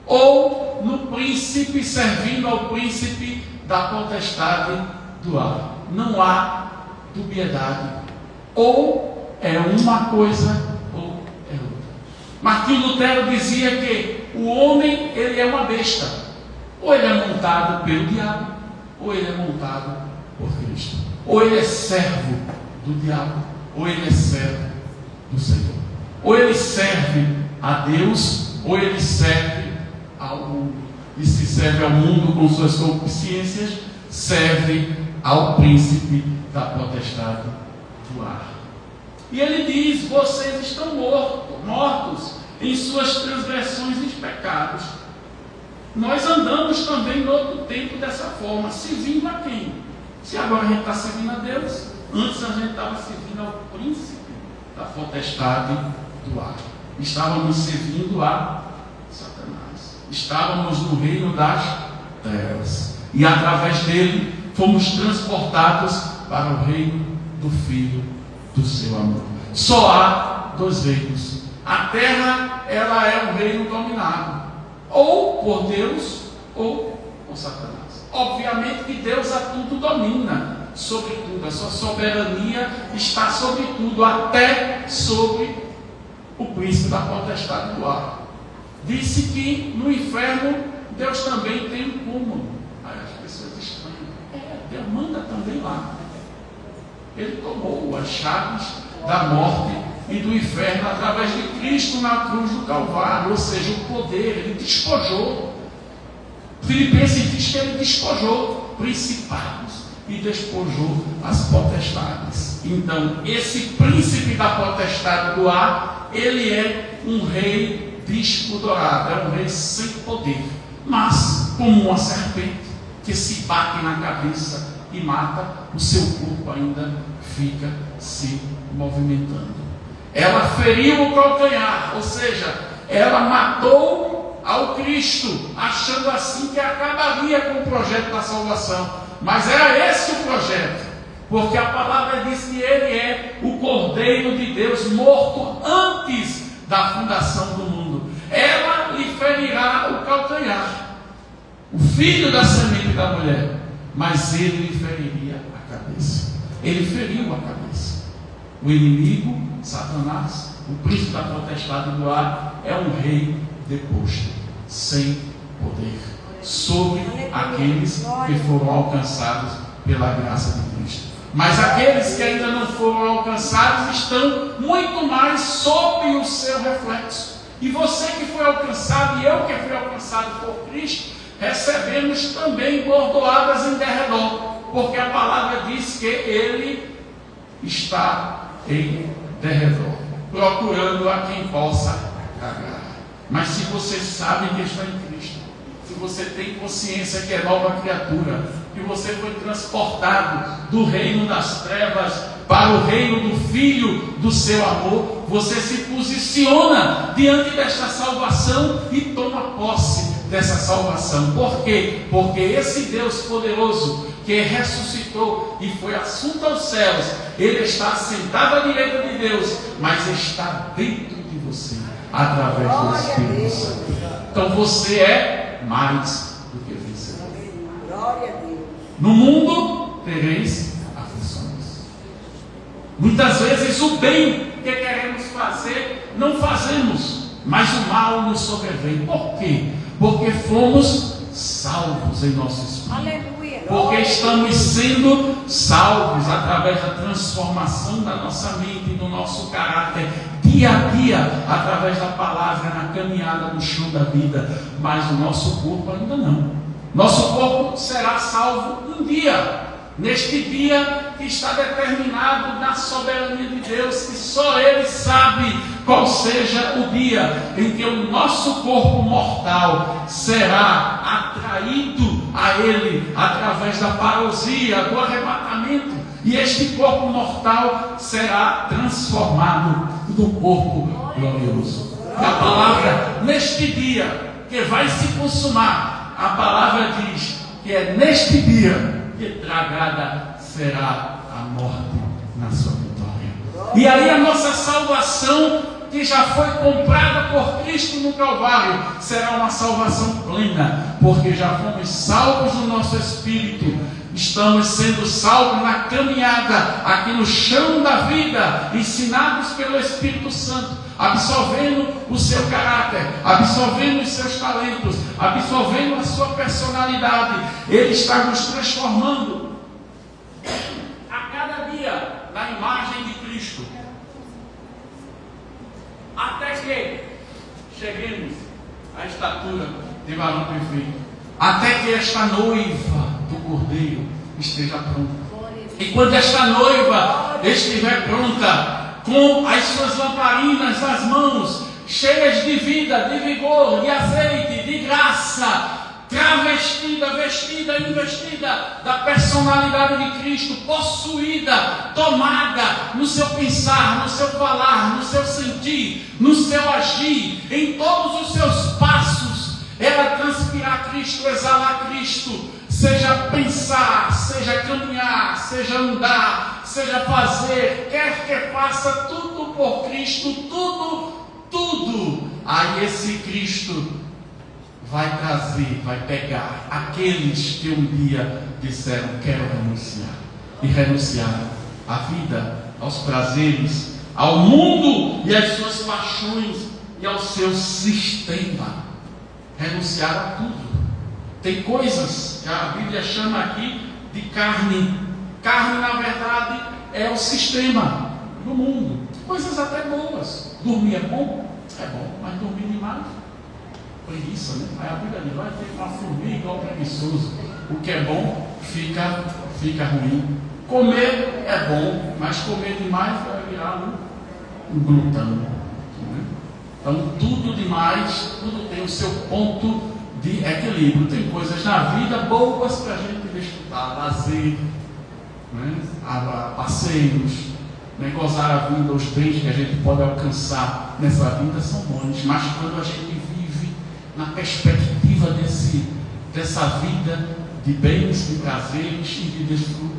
ou no príncipe, servindo ao príncipe da potestade do ar. Não há dubiedade: ou é uma coisa ou é outra. Martinho Lutero dizia que o homem, ele é uma besta: ou ele é montado pelo diabo, ou ele é montado por Cristo. Ou ele é servo do diabo, ou ele é servo do Senhor. Ou ele serve a Deus, ou ele serve ao mundo. e se serve ao mundo com suas concupiscências, serve ao príncipe da potestade do ar. E ele diz: vocês estão mortos em suas transgressões e pecados. Nós andamos também no outro tempo dessa forma, servindo a quem? Se agora a gente está servindo a Deus, antes a gente estava servindo ao príncipe da potestade do ar. Estávamos servindo a Satanás. Estávamos no reino das trevas. E através dele fomos transportados para o reino do Filho do seu amor. Só há dois reinos. A terra, ela é um reino dominado ou por Deus ou por Satanás. Obviamente que Deus a tudo domina, sobre tudo. A sua soberania está sobre tudo, até sobre o príncipe da potestade do ar. Disse que no inferno Deus também tem um cúmulo. Aí as pessoas estranham. Deus manda também lá. Ele tomou as chaves da morte e do inferno através de Cristo na cruz do Calvário, ou seja, o poder, ele despojou. Filipenses diz que ele despojou principados e despojou as potestades. Então, esse príncipe da potestade do ar, ele é um rei disco dourado, é um rei sem poder, mas como uma serpente que se bate na cabeça e mata, o seu corpo ainda fica se movimentando. Ela feriu o calcanhar, ou seja, ela matou ao Cristo, achando assim que acabaria com o projeto da salvação. Mas era esse o projeto, porque a palavra diz que ele é o Cordeiro de Deus, morto antes da fundação do mundo. Ela lhe ferirá o calcanhar, o filho da semente da mulher, mas ele lhe feriria a cabeça. Ele feriu a cabeça. O inimigo, Satanás, o príncipe da potestade do ar, é um rei deposto, sem poder, sobre aqueles que foram alcançados pela graça de Cristo. Mas aqueles que ainda não foram alcançados estão muito mais sob o seu reflexo. E você que foi alcançado, e eu que fui alcançado por Cristo, recebemos também bordoadas em derredor, porque a palavra diz que ele está em derredor, procurando a quem possa agarrar. Mas se você sabe que está em Cristo, se você tem consciência que é nova criatura, que você foi transportado do reino das trevas para o reino do Filho do seu amor, você se posiciona diante desta salvação e toma posse dessa salvação. Por quê? Porque esse Deus poderoso que ressuscitou e foi assunto aos céus, ele está sentado à direita de Deus, mas está dentro de você, através do Espírito Santo. Então você é mais do que vencedor. Glória a Deus. No mundo tereis aflições. Muitas vezes o bem que queremos fazer, não fazemos, mas o mal nos sobrevém. Por quê? Porque fomos salvos em nosso espírito. Aleluia. Porque estamos sendo salvos através da transformação da nossa mente e do nosso caráter, dia a dia, através da palavra, na caminhada no chão da vida. Mas o nosso corpo ainda não. Nosso corpo será salvo um dia, neste dia que está determinado na soberania de Deus, que só Ele sabe qual seja o dia em que o nosso corpo mortal será atraído a Ele através da parousia, do arrebatamento, e este corpo mortal será transformado no corpo glorioso. E a palavra, neste dia que vai se consumar, a palavra diz que é neste dia que tragada será a morte na sua vitória. E aí a nossa salvação, que já foi comprada por Cristo no Calvário, será uma salvação plena, porque já fomos salvos no nosso espírito, estamos sendo salvos na caminhada, aqui no chão da vida, ensinados pelo Espírito Santo, absorvendo o seu caráter, absorvendo os seus talentos, absorvendo a sua personalidade. Ele está nos transformando a cada dia na imagem de Cristo, até que cheguemos à estatura de varão perfeito. até que esta noiva do Cordeiro esteja pronta. E quando esta noiva estiver pronta, com as suas lamparinas nas mãos, cheias de vida, de vigor, de azeite, de graça, travestida, vestida, investida da personalidade de Cristo, possuída, tomada no seu pensar, no seu falar, no seu sentir, no seu agir, em todos os seus passos, ela transpirar Cristo, exalar Cristo, seja pensar, seja caminhar, seja andar, seja fazer, quer que faça tudo por Cristo, tudo, aí esse Cristo vai trazer, vai pegar aqueles que um dia disseram: quero renunciar, e renunciaram à vida, aos prazeres, ao mundo e às suas paixões e ao seu sistema. Renunciaram a tudo. Tem coisas que a Bíblia chama aqui de carne. Carne, na verdade, é o sistema do mundo. Coisas até boas. Dormir é bom, mas dormir demais, preguiça, né? Aí a Bíblia diz: vai ter uma formiga igual preguiçoso. O que é bom fica ruim. Comer é bom, mas comer demais vai virar um glutão. Né? Então, tudo demais, tudo tem o seu ponto de equilíbrio. Tem coisas na vida boas para a gente desfrutar, lazer, né? Passeios, né? Gozar a vida, os bens que a gente pode alcançar nessa vida são bons, mas quando a gente na perspectiva dessa vida de bens, de prazeres e de desfrute,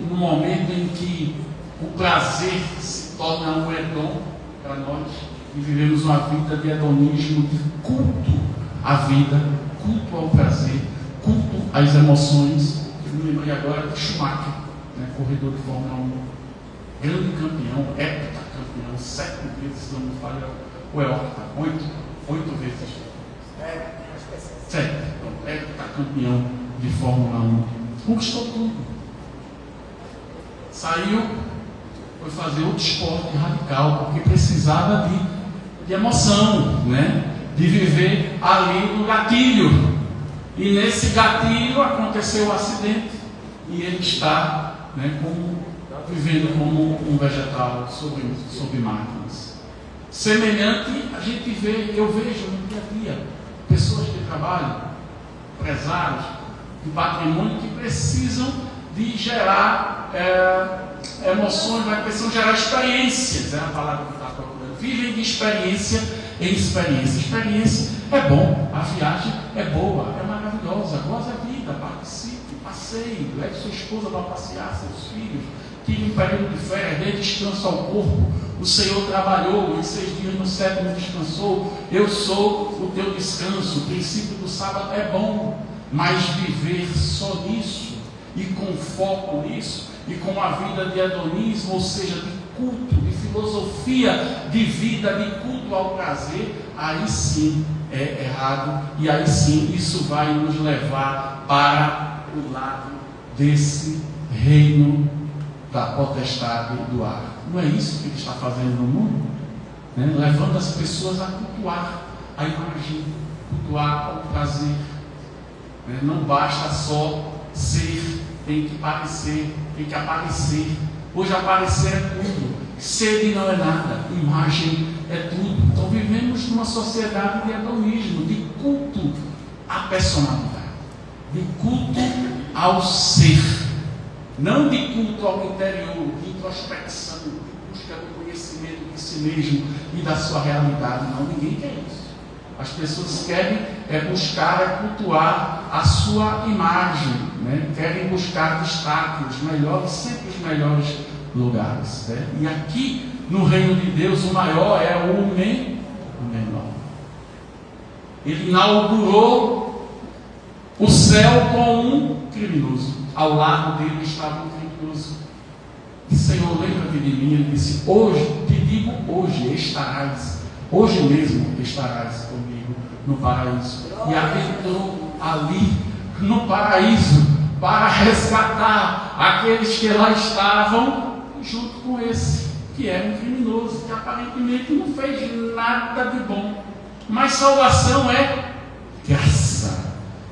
no momento em que o prazer se torna um hedon para nós, e vivemos uma vida de hedonismo, de culto à vida, culto ao prazer, culto às emoções. Eu me lembrei agora de Schumacher, né, corredor de Fórmula 1, grande campeão, heptacampeão, 7 vezes, se não me falha, ou é 8 vezes. 7. Heptacampeão de Fórmula 1. Conquistou tudo. Saiu, foi fazer outro esporte radical, porque precisava de emoção, né? De viver ali no gatilho. E nesse gatilho aconteceu o acidente. E ele está, né, vivendo como um vegetal sobre máquinas. Semelhante, a gente vê, eu vejo no dia a dia, pessoas de trabalho, empresários, de patrimônio, que precisam de gerar emoções, precisam gerar experiências, é a palavra que está procurando. Vivem de experiência em experiência. Experiência é bom, a viagem é boa, é maravilhosa, goza a vida, participe, passeie, leve sua esposa para passear, seus filhos, tire um período de férias, dê descanso ao corpo. O Senhor trabalhou em 6 dias, no 7º descansou. Eu sou o teu descanso. O princípio do sábado é bom, mas viver só nisso, e com foco nisso, e com uma vida de hedonismo, ou seja, de culto, de filosofia de vida, de culto ao prazer, aí sim é errado, e aí sim isso vai nos levar para o lado desse reino da potestade do ar. Não é isso que ele está fazendo no mundo? Né? Levando as pessoas a cultuar a imagem, cultuar o prazer. Né? Não basta só ser, tem que parecer, tem que aparecer. Hoje aparecer é tudo, sede não é nada, imagem é tudo. Então vivemos numa sociedade de hedonismo, de culto à personalidade, de culto ao ser. Não de culto ao interior, de introspecção, de busca do conhecimento de si mesmo e da sua realidade. Não, ninguém quer isso. As pessoas querem buscar, cultuar a sua imagem, né? Querem buscar destaque, os melhores, sempre os melhores lugares. Né? E aqui, no reino de Deus, o maior é o menor. Ele inaugurou o céu com um criminoso. Ao lado dele estava um criminoso. E Senhor, lembra-te de mim. Ele disse: hoje, te digo hoje, estarás, hoje mesmo estarás comigo no paraíso. E adentrou ali no paraíso para resgatar aqueles que lá estavam, junto com esse que era um criminoso, que aparentemente não fez nada de bom. Mas salvação é graça.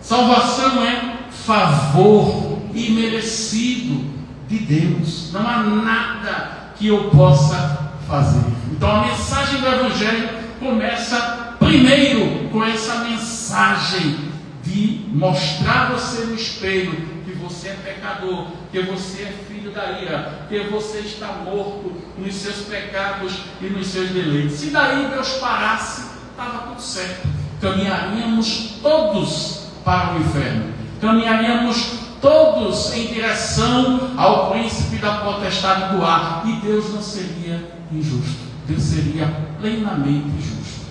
Salvação é favor imerecido de Deus. Não há nada que eu possa fazer. Então a mensagem do Evangelho começa primeiro com essa mensagem de mostrar você no espelho que você é pecador, que você é filho da ira, que você está morto nos seus pecados e nos seus deleites. Se daí Deus parasse, estava tudo certo. Caminharíamos todos para o inferno. Caminharíamos todos em direção ao príncipe da potestade do ar. E Deus não seria injusto. Deus seria plenamente justo.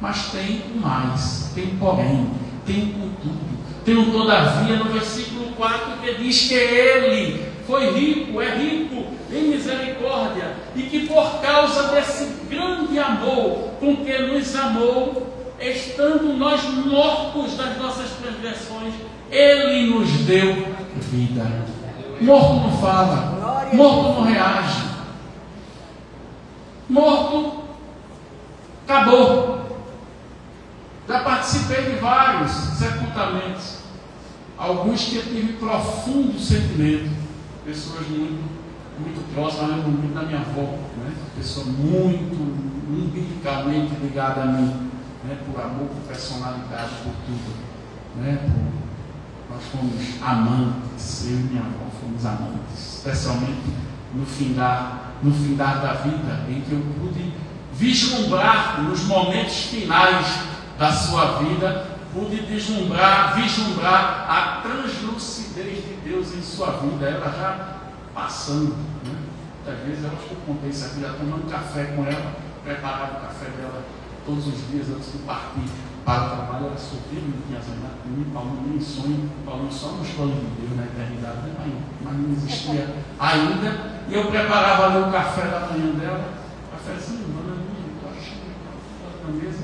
Mas tem um mais, tem um porém, tem um contudo, tem um todavia no versículo 4 que diz que Ele foi rico, é rico em misericórdia, e que por causa desse grande amor com que nos amou, estando nós mortos das nossas transgressões, Ele nos deu vida. Morto não fala, morto não reage, morto acabou. Já participei de vários sepultamentos, alguns que eu tive profundo sentimento, pessoas muito próximas, eu lembro muito da minha avó, né? Pessoa muito umbilicalmente ligada a mim, né? Por amor, por personalidade, por tudo, né? Nós fomos amantes, eu e minha avó fomos amantes, especialmente no findar da vida, em que eu pude vislumbrar nos momentos finais da sua vida, pude vislumbrar a translucidez de Deus em sua vida, ela já passando, né? Muitas vezes eu acho que eu contei isso aqui, já tomando café com ela, preparava o café dela todos os dias antes de partir para o trabalho. Ela solteira, não tinha nem Paulo, nem sonho, Paulo só nos planos de Deus na eternidade, né? Mas não existia ainda, e eu preparava ali o café da manhã dela, cafezinho, na mesa,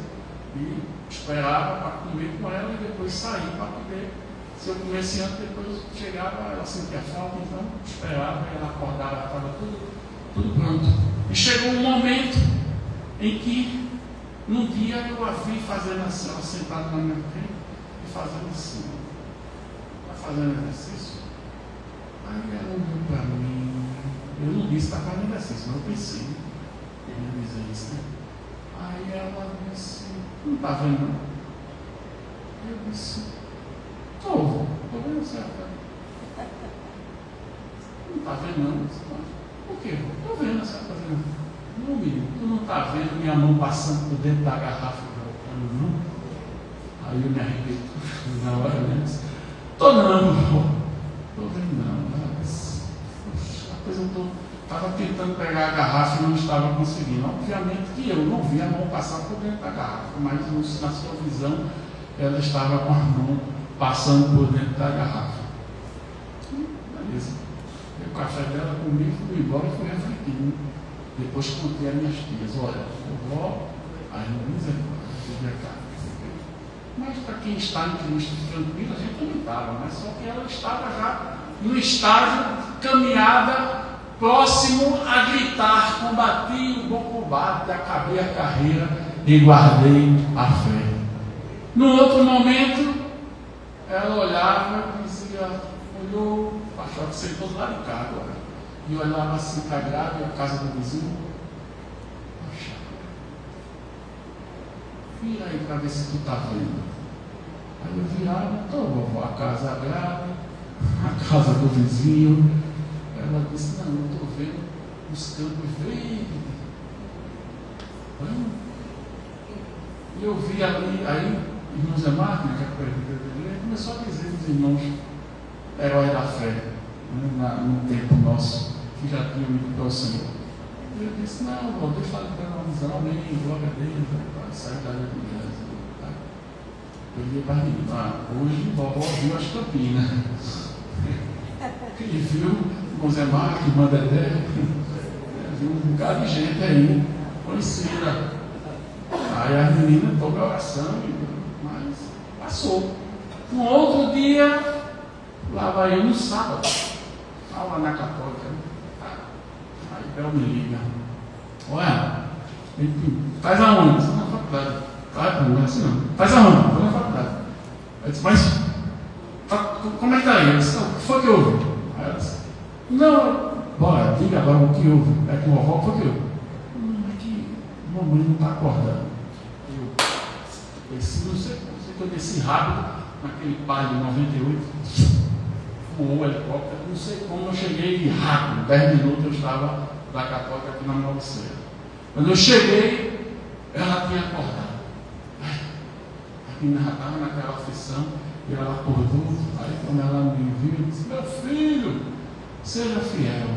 e esperava para comer com ela e depois sair para poder. Se eu comesse antes, depois chegava, ela sentia falta, então esperava, ela acordava, estava tudo pronto. E chegou um momento em que, num dia, eu a vi fazendo assim, ela sentada na minha frente e fazendo assim, está fazendo exercício. Aí ela olhou para mim, eu não disse que está fazendo exercício, mas eu pensei, eu ia dizer isso, né? Aí ela disse, não está vendo não? Eu disse, estou vendo certo. Não está vendo não? Eu disse, por quê? Estou vendo a senhora fazendo. Não, menino, tu não está vendo minha mão passando por dentro da garrafa voltando, não? Aí eu me arrependi na hora mesmo. Estou vendo não. A coisa eu estava tentando pegar a garrafa e não estava conseguindo. Obviamente que eu não vi a mão passar por dentro da garrafa, mas na sua visão ela estava com a mão passando por dentro da garrafa. Beleza. O café dela comigo, fui embora e fui refletindo. Depois contei a minhas tias, olha, vovó, aí não misericórdia, mas para quem está em Cristo tranquilo, a gente também estava, mas só que ela estava já no estágio caminhada, próximo a gritar, combati o bom combate, acabei a carreira e guardei a fé. No outro momento, ela olhava e dizia, olhou, achava que sentou do lado de cá agora, e olhava assim para a grade, a casa do vizinho, vira aí para ver se tu está vendo. Aí eu virava, vovó, a casa agrada, a casa do vizinho. Ela disse, não, eu estou vendo os campos verdes. E eu vi ali, aí, irmão Zé Marcos, que é a igreja, começou a dizer os irmãos heróis da fé, né, no tempo nosso, que já tinham ido para o Senhor. E eu disse, não, vó, deixa eu dar uma visão, amém, glória a Deus, vai sair da vida de Deus. Eu disse para mim, hoje vovó viu as campinas. E viu o Zé Marcos, irmã Dedé, viu um bocado de gente aí, conhecida. Aí a menina tomou a oração, mas passou. No outro dia, lá vai eu no sábado, lá na Católica. Aí Bel me liga, olha, faz aonde? Estou na faculdade. Não é assim não. Faz aonde? Estou na faculdade. Eu disse, mas como é que está aí? Eu disse, não, o que foi que houve? Aí ela disse, não, bora, diga agora o que houve. É que o vovó foi que houve. Não, é que mamãe não está acordando. Eu desci, não sei que eu desci rápido, naquele palio 98, voou o helicóptero, não sei como eu cheguei rápido, 10 minutos eu estava da Católica aqui na Malceira. Quando eu cheguei, ela tinha acordado. A menina já estava naquela aflição, e ela acordou. Aí quando ela me viu, disse, meu filho, seja fiel.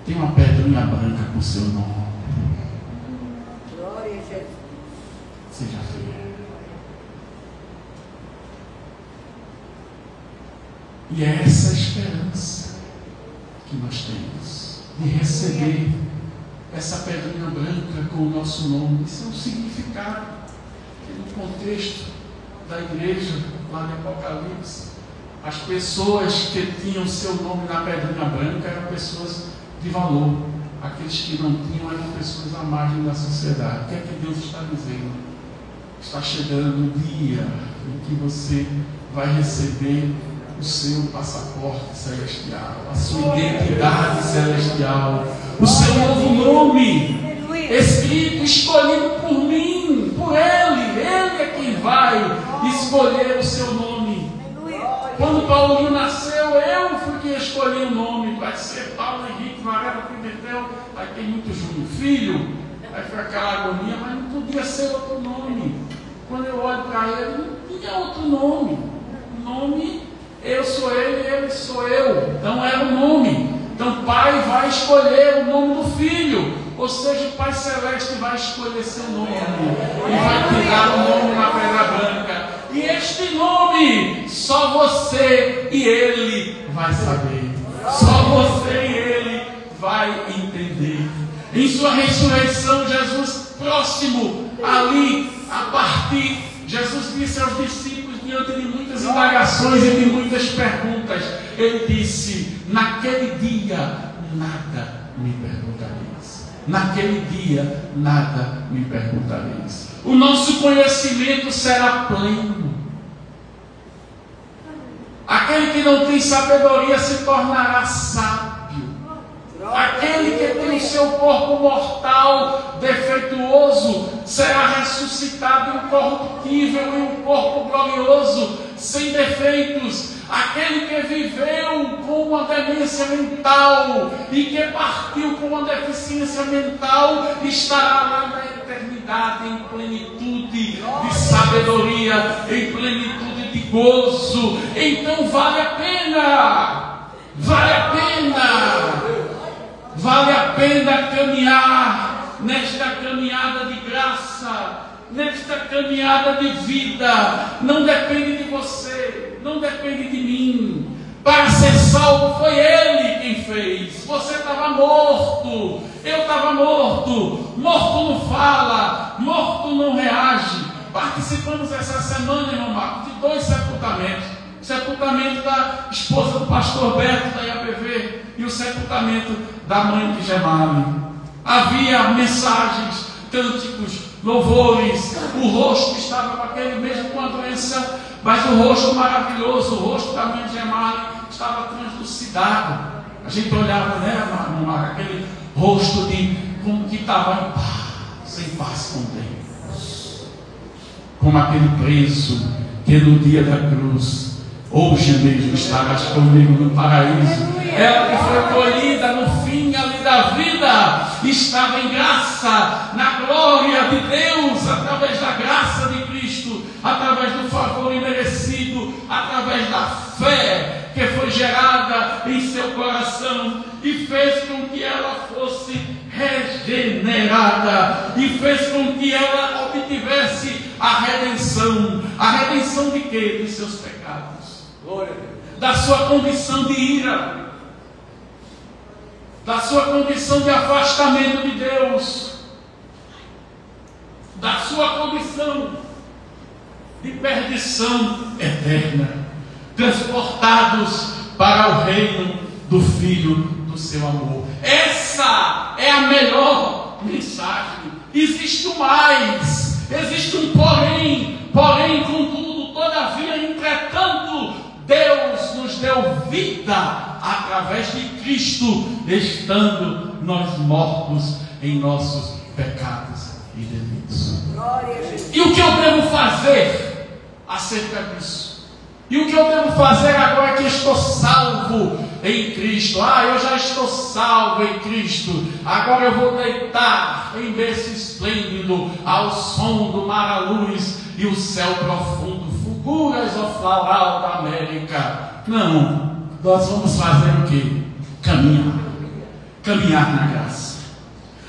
Tem uma pedrinha branca com seu nome. Glória a Jesus. Seja fiel. E é essa esperança que nós temos de receber essa pedrinha branca com o nosso nome. Isso é um significado que no contexto da igreja, lá no Apocalipse, as pessoas que tinham seu nome na pedrinha branca eram pessoas de valor. Aqueles que não tinham eram pessoas à margem da sociedade. O que é que Deus está dizendo? Está chegando o dia em que você vai receber o seu passaporte celestial, a sua identidade celestial, o seu novo nome, escrito, escolhido por mim, por Ele. Ele é quem vai escolher o seu nome. Quando Paulinho nasceu, eu fui quem escolhi o nome. Vai ser Paulo Henrique Varela Pimentel. Aí tem muito Júnior Filho. Aí foi aquela agonia, mas não podia ser outro nome. Quando eu olho para ele, não tinha outro nome. O nome, eu sou ele sou eu. Então era o nome. Então o Pai vai escolher o nome do Filho. Ou seja, o Pai Celeste vai escolher seu nome. E vai tirar o nome na pedra branca. E este nome, só você e Ele vai saber. Só você e Ele vai entender. Em sua ressurreição, Jesus próximo ali, a partir, Jesus disse aos discípulos, diante de muitas indagações e de muitas perguntas, Ele disse, naquele dia nada me perguntareis. Naquele dia nada me perguntareis. O nosso conhecimento será pleno. Aquele que não tem sabedoria se tornará sábio. Aquele que tem o seu corpo mortal defeituoso será ressuscitado incorruptível em um corpo glorioso, sem defeitos. Aquele que viveu com uma demência mental e que partiu com uma deficiência mental estará lá na eternidade em plenitude de sabedoria, em plenitude de gozo. Então vale a pena, vale a pena. Vale a pena caminhar nesta caminhada de graça, nesta caminhada de vida. Não depende de você, não depende de mim. Para ser salvo foi Ele quem fez. Você estava morto, eu estava morto. Morto não fala, morto não reage. Participamos essa semana, irmão Marcos, de 2 sepultamentos. O sepultamento da esposa do pastor Beto da IAPV e o sepultamento da mãe de Gemali. Havia mensagens, cânticos, louvores. O rosto estava com aquele mesmo com a doença, mas o rosto maravilhoso, o rosto da mãe de Gemali estava translucidado. A gente olhava, né, aquele rosto como que estava em paz com Deus, como aquele preso que no dia da cruz, hoje mesmo estarás comigo no paraíso. Ela que foi colhida no fim ali da vida, estava em graça, na glória de Deus, através da graça de Cristo, através do favor imerecido, através da fé que foi gerada em seu coração e fez com que ela fosse regenerada e fez com que ela obtivesse a redenção. A redenção de quê? Dos seus pecados. Glória a Deus. Da sua condição de ira, da sua condição de afastamento de Deus, da sua condição de perdição eterna, transportados para o reino do Filho do seu amor. Essa é a melhor mensagem. Existe um mais, existe um porém, contudo, todavia, entretanto, Deus vida através de Cristo, estando nós mortos em nossos pecados e delitos. E o que eu devo fazer acerca disso? E o que eu devo fazer agora que estou salvo em Cristo? Eu já estou salvo em Cristo. Agora eu vou deitar em berço esplêndido ao som do mar à luz e o céu profundo, fulguras ao floral da América. Não, nós vamos fazer o quê? Caminhar na graça.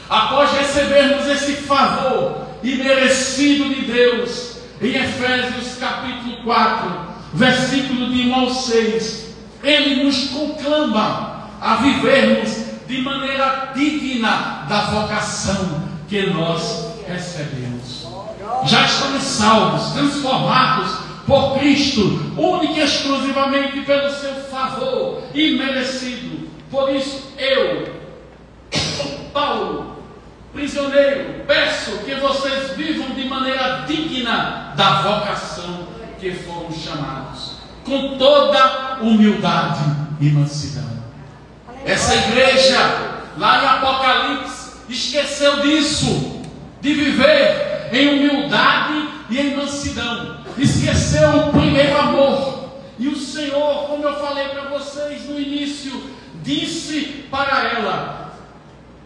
Após recebermos esse favor imerecido de Deus, em Efésios capítulo 4, versículo de 1 ao 6, Ele nos conclama a vivermos de maneira digna da vocação que nós recebemos. Já estamos salvos, transformados por Cristo, única e exclusivamente pelo seu favor imerecido. Por isso eu, Paulo, prisioneiro, peço que vocês vivam de maneira digna da vocação que foram chamados, com toda humildade e mansidão. Essa igreja, lá em Apocalipse, esqueceu disso, de viver em humildade e em mansidão. Esqueceu o primeiro amor. E o Senhor, como eu falei para vocês no início, disse para ela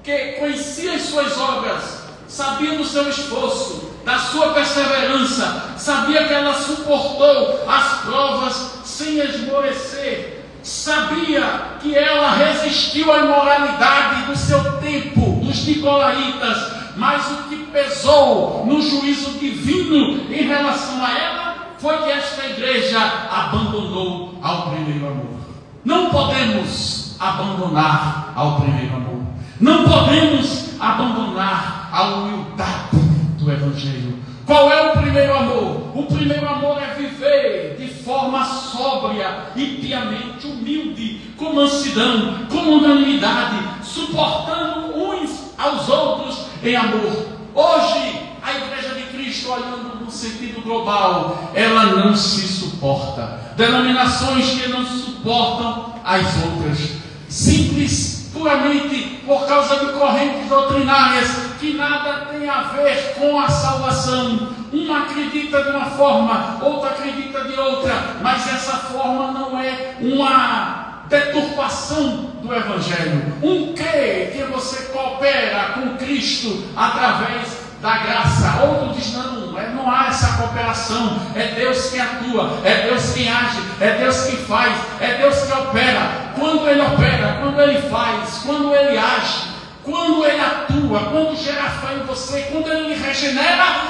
que conhecia as suas obras, sabia do seu esforço, da sua perseverança, sabia que ela suportou as provas sem esmorecer, sabia que ela resistiu à imoralidade do seu tempo, dos nicolaítas, mas o que pesou no juízo divino em relação a ela foi que esta igreja abandonou ao primeiro amor. Não podemos abandonar ao primeiro amor. Não podemos abandonar a humildade do Evangelho. Qual é o primeiro amor? O primeiro amor é viver de forma sóbria e piamente humilde, com mansidão, com unanimidade, suportando uns aos outros em amor. Hoje, a Igreja de Cristo, olhando no sentido global, ela não se suporta. Denominações que não suportam as outras, simples, puramente por causa de correntes doutrinárias que nada tem a ver com a salvação. Uma acredita de uma forma, outra acredita de outra, mas essa forma não é uma deturpação do Evangelho. Um crê que você coopera com Cristo através da graça. Outro diz, não há essa cooperação. É Deus que atua, é Deus que age, é Deus que faz, é Deus que opera. Quando Ele opera, quando Ele faz, quando Ele age, quando Ele atua, quando gera fé em você, quando Ele regenera,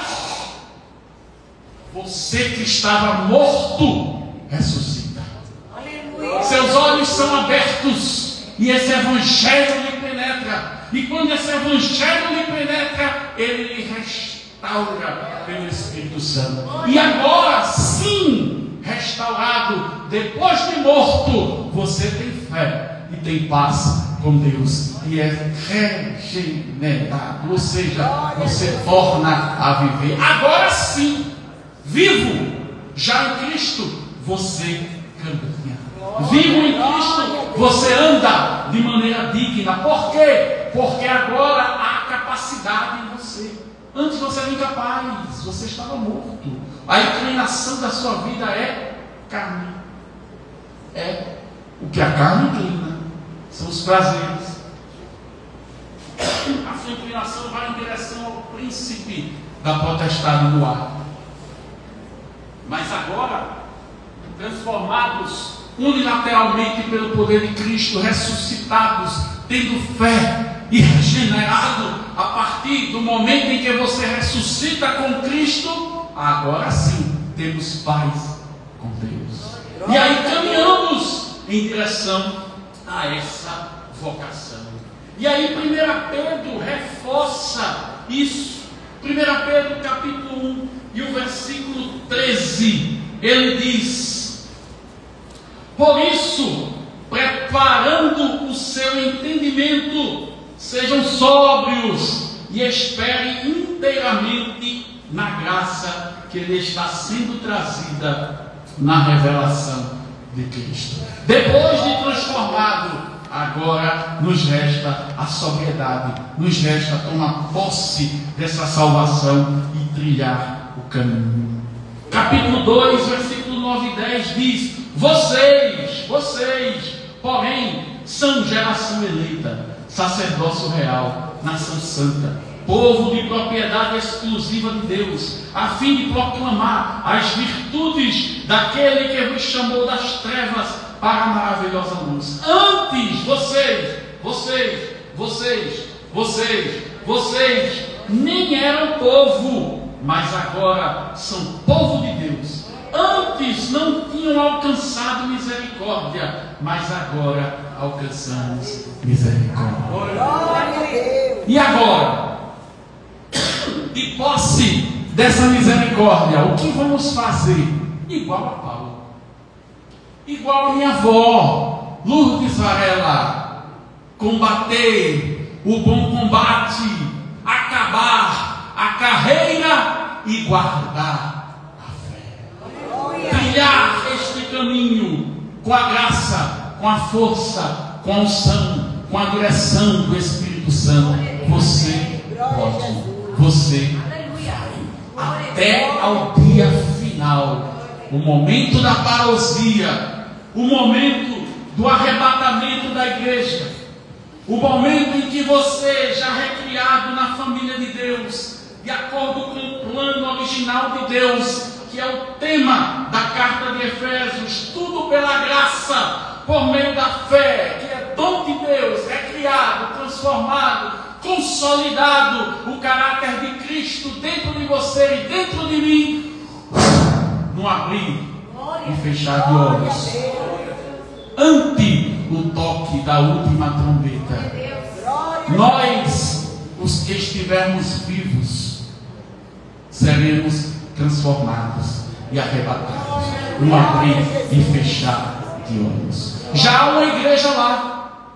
você que estava morto, ressuscita. Aleluia. Seus olhos são abertos e esse Evangelho lhe penetra. E quando esse Evangelho lhe penetra, ele lhe restaura pelo Espírito Santo. E agora sim, restaurado, depois de morto, você tem fé e tem paz com Deus. E é regenerado, ou seja, você torna a viver. Agora sim, vivo, já em Cristo, você caminha. Vivo em Cristo, você anda de maneira digna. Por quê? Porque agora há capacidade em você. Antes você era incapaz, você estava morto. A inclinação da sua vida é carne. É o que a carne inclina, são os prazeres. A sua inclinação vai em direção ao príncipe da potestade do ar. Mas agora, transformados unilateralmente pelo poder de Cristo, ressuscitados, tendo fé e regenerado a partir do momento em que você ressuscita com Cristo, agora sim temos paz com Deus. E aí caminhamos em direção a essa vocação. E aí 1 Pedro reforça isso. 1 Pedro capítulo 1 e o versículo 13, ele diz: por isso, preparando o seu entendimento, sejam sóbrios e esperem inteiramente na graça que lhe está sendo trazida na revelação de Cristo. Depois de transformado, agora nos resta a sobriedade, nos resta tomar posse dessa salvação e trilhar o caminho. Capítulo 2, versículo 9 e 10 diz: vocês, porém, são geração eleita, sacerdócio real, nação santa, povo de propriedade exclusiva de Deus, a fim de proclamar as virtudes daquele que vos chamou das trevas para a maravilhosa luz. Antes, vocês nem eram povo, mas agora são povo de Deus. Antes não tinham alcançado misericórdia, mas agora alcançamos misericórdia. E agora, de posse dessa misericórdia, o que vamos fazer? Igual a Paulo, igual a minha avó, Lourdes Varela: combater o bom combate, acabar a carreira e guardar trilhar este caminho com a graça, com a força, com a unção, com a direção do Espírito Santo. Você pode, você vai, até ao dia final, o momento da parousia, o momento do arrebatamento da igreja, o momento em que você, já recriado na família de Deus, de acordo com o plano original de Deus, que é o tema da carta de Efésios, tudo pela graça, por meio da fé, que é dom de Deus, é criado, transformado, consolidado o caráter de Cristo dentro de você e dentro de mim, no abrir e fechar de olhos, ante o toque da última trombeta, nós, os que estivermos vivos, seremos transformados e arrebatados, no abrir e fechar de olhos. Já há uma igreja lá,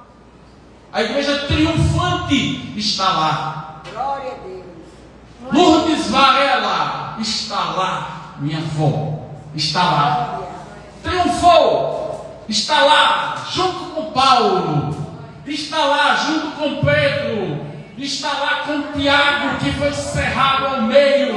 a igreja triunfante está lá. Lourdes Varela está lá, minha avó está lá, triunfou, está lá junto com Paulo, está lá junto com Pedro, está lá com Tiago, que foi cerrado ao meio,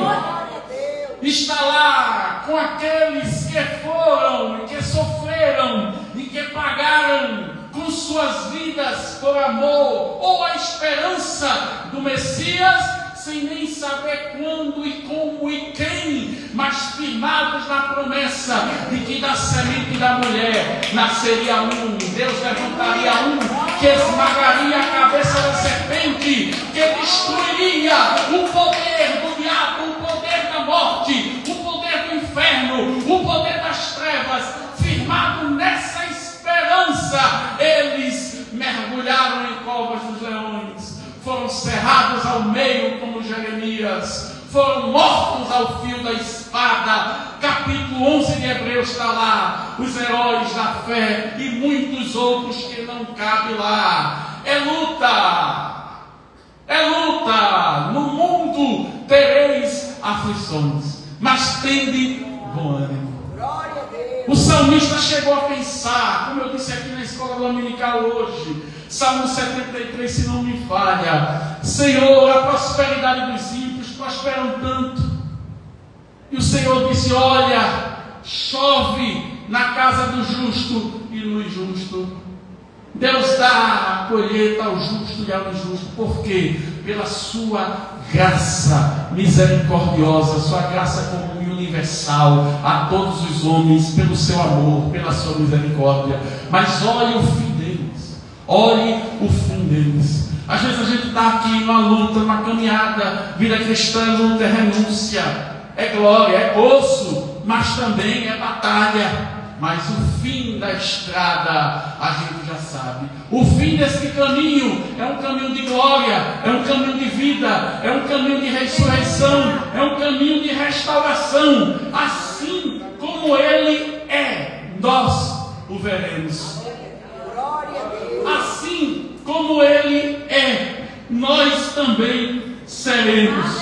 está lá com aqueles que foram e que sofreram e que pagaram com suas vidas por amor ou a esperança do Messias, sem nem saber quando e como e quem, mas firmados na promessa de que da semente da mulher nasceria um, Deus levantaria um que esmagaria a cabeça da serpente, que destruiria o poder do diabo, o poder da morte, o poder do inferno, o poder das trevas. Firmado nessa esperança, eles mergulharam em covas dos leões, foram cerrados ao meio como Jeremias, foram mortos ao fio da espada. Capítulo 11 de Hebreus está lá, os heróis da fé e muitos outros que não cabem lá. É luta, no mundo tereis aflições, mas tende bom ânimo. O salmista chegou a pensar, como eu disse aqui na escola dominical hoje, Salmo 73, se não me falha: Senhor, a prosperidade dos ímpios prosperam tanto. E o Senhor disse: olha, chove na casa do justo e no injusto. Deus dá a colheita ao justo e ao injusto. Por quê? Pela sua graça misericordiosa, sua graça comum e universal a todos os homens, pelo seu amor, pela sua misericórdia. Mas olhe o fim deles, olhe o fim deles. Às vezes a gente está aqui numa luta, numa caminhada, vida cristã é luta, é renúncia, é glória, é gozo, mas também é batalha. Mas o fim da estrada a gente já sabe. O fim desse caminho é um caminho de glória, é um caminho de vida, é um caminho de ressurreição, é um caminho de restauração. Assim como Ele é, nós o veremos. Assim como Ele é, nós também seremos.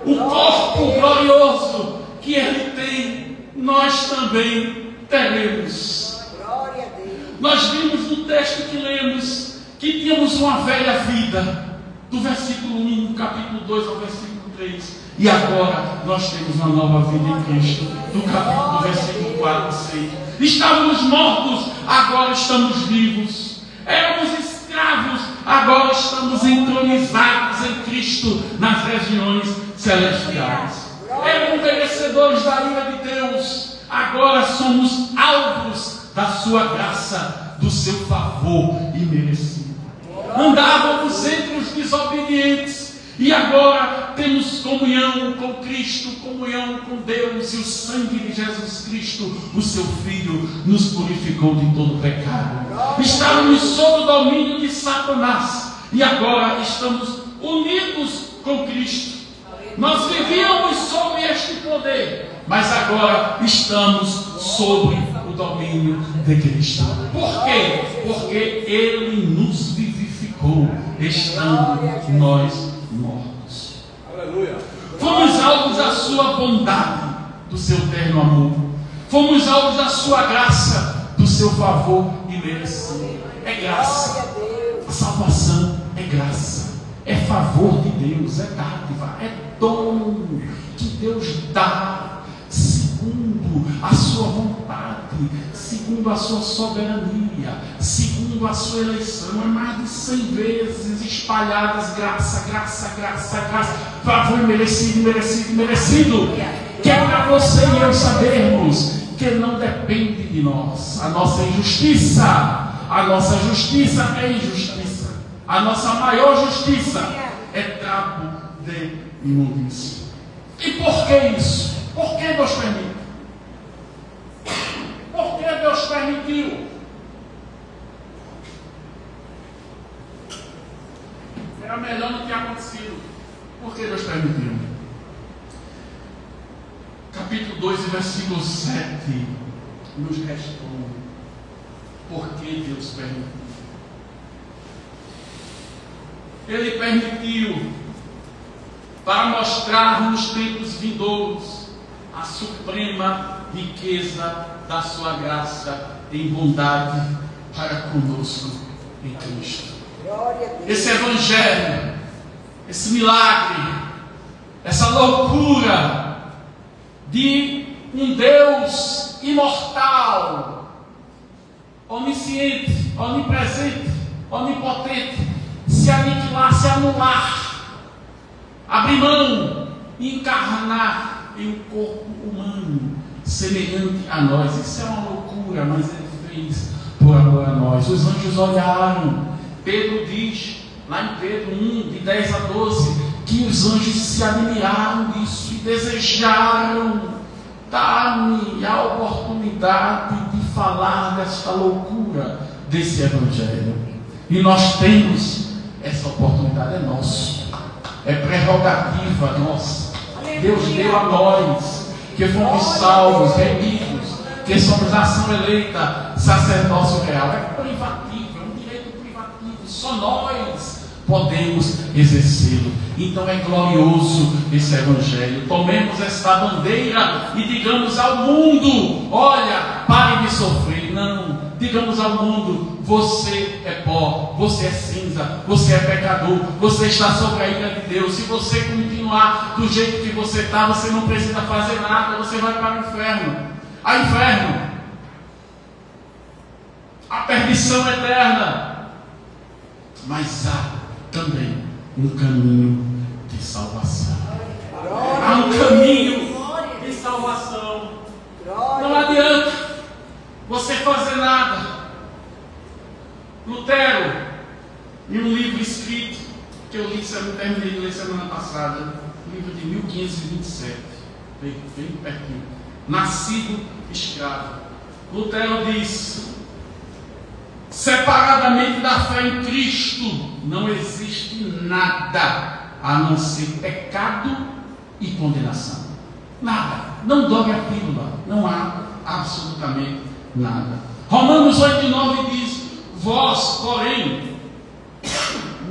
O corpo glorioso que Ele tem, nós também teremos. Glória a Deus. Nós vimos no texto que lemos que tínhamos uma velha vida, do versículo 1, capítulo 2 ao versículo 3. E agora nós temos uma nova vida em Cristo, do versículo 4 e 6. Estávamos mortos, agora estamos vivos. Éramos escravos, agora estamos entronizados em Cristo nas regiões celestiais. Éramos merecedores da ira de Deus, agora somos alvos da sua graça, do seu favor imerecido. Andávamos entre os desobedientes e agora temos comunhão com Cristo, comunhão com Deus, e o sangue de Jesus Cristo, o seu Filho, nos purificou de todo pecado. Estávamos sob o domínio de Satanás e agora estamos unidos com Cristo. Nós vivíamos sob este poder, mas agora estamos sob o domínio de Cristo. Por quê? Porque Ele nos vivificou, estando nós mortos. Aleluia. Fomos alvos da sua bondade, do seu terno amor. Fomos alvos da sua graça, do seu favor imerecido. É graça. A salvação é graça. É favor de Deus, é dádiva, é dom que Deus dá segundo a sua vontade, segundo a sua soberania, segundo a sua eleição. É mais de 100 vezes espalhadas graça, graça, graça, graça, favor merecido, merecido, merecido. Que é para você e eu sabermos que não depende de nós. A nossa justiça é injustiça. A nossa maior justiça é trapo de imundícia. E por que isso? Por que Deus permite? Por que Deus permitiu? Era melhor não ter acontecido. Por que Deus permitiu? Capítulo 2, versículo 7 nos responde por que Deus permitiu. Ele permitiu para mostrar nos tempos vindouros a suprema riqueza da sua graça em bondade para conosco em Cristo. Esse evangelho, esse milagre, essa loucura de um Deus imortal, onisciente, onipresente, onipotente, se aniquilar, se anular, abrir mão e encarnar em um corpo humano semelhante a nós. Isso é uma loucura, mas Ele fez por amor a nós. Os anjos olharam. Pedro diz, lá em Pedro 1, de 10 a 12, que os anjos se admiraram disso e desejaram dar-me a oportunidade de falar desta loucura, desse evangelho. E nós temos essa oportunidade, é nossa, é prerrogativa nossa. Deus deu a nós, que fomos salvos, remidos, que somos nação eleita, sacerdócio real. É privativo, é um direito privativo, só nós podemos exercê-lo. Então é glorioso esse evangelho. Tomemos esta bandeira e digamos ao mundo: olha, pare de sofrer. Não, digamos ao mundo: você é pó, você é cinza, você é pecador, você está sob a ira de Deus. Se você continuar do jeito que você está, você não precisa fazer nada, você vai para o inferno. Há inferno, a perdição eterna, mas há também um caminho de salvação. Há um caminho de salvação. Não adianta você fazer nada. Lutero, em um livro escrito que eu li, terminei de ler semana passada, livro de 1527, bem pertinho, Nascido Escravo. Lutero diz: separadamente da fé em Cristo não existe nada a não ser pecado e condenação. Nada. Não dobre a pílula. Não há absolutamente nada. Romanos 8:9 diz: vós, porém,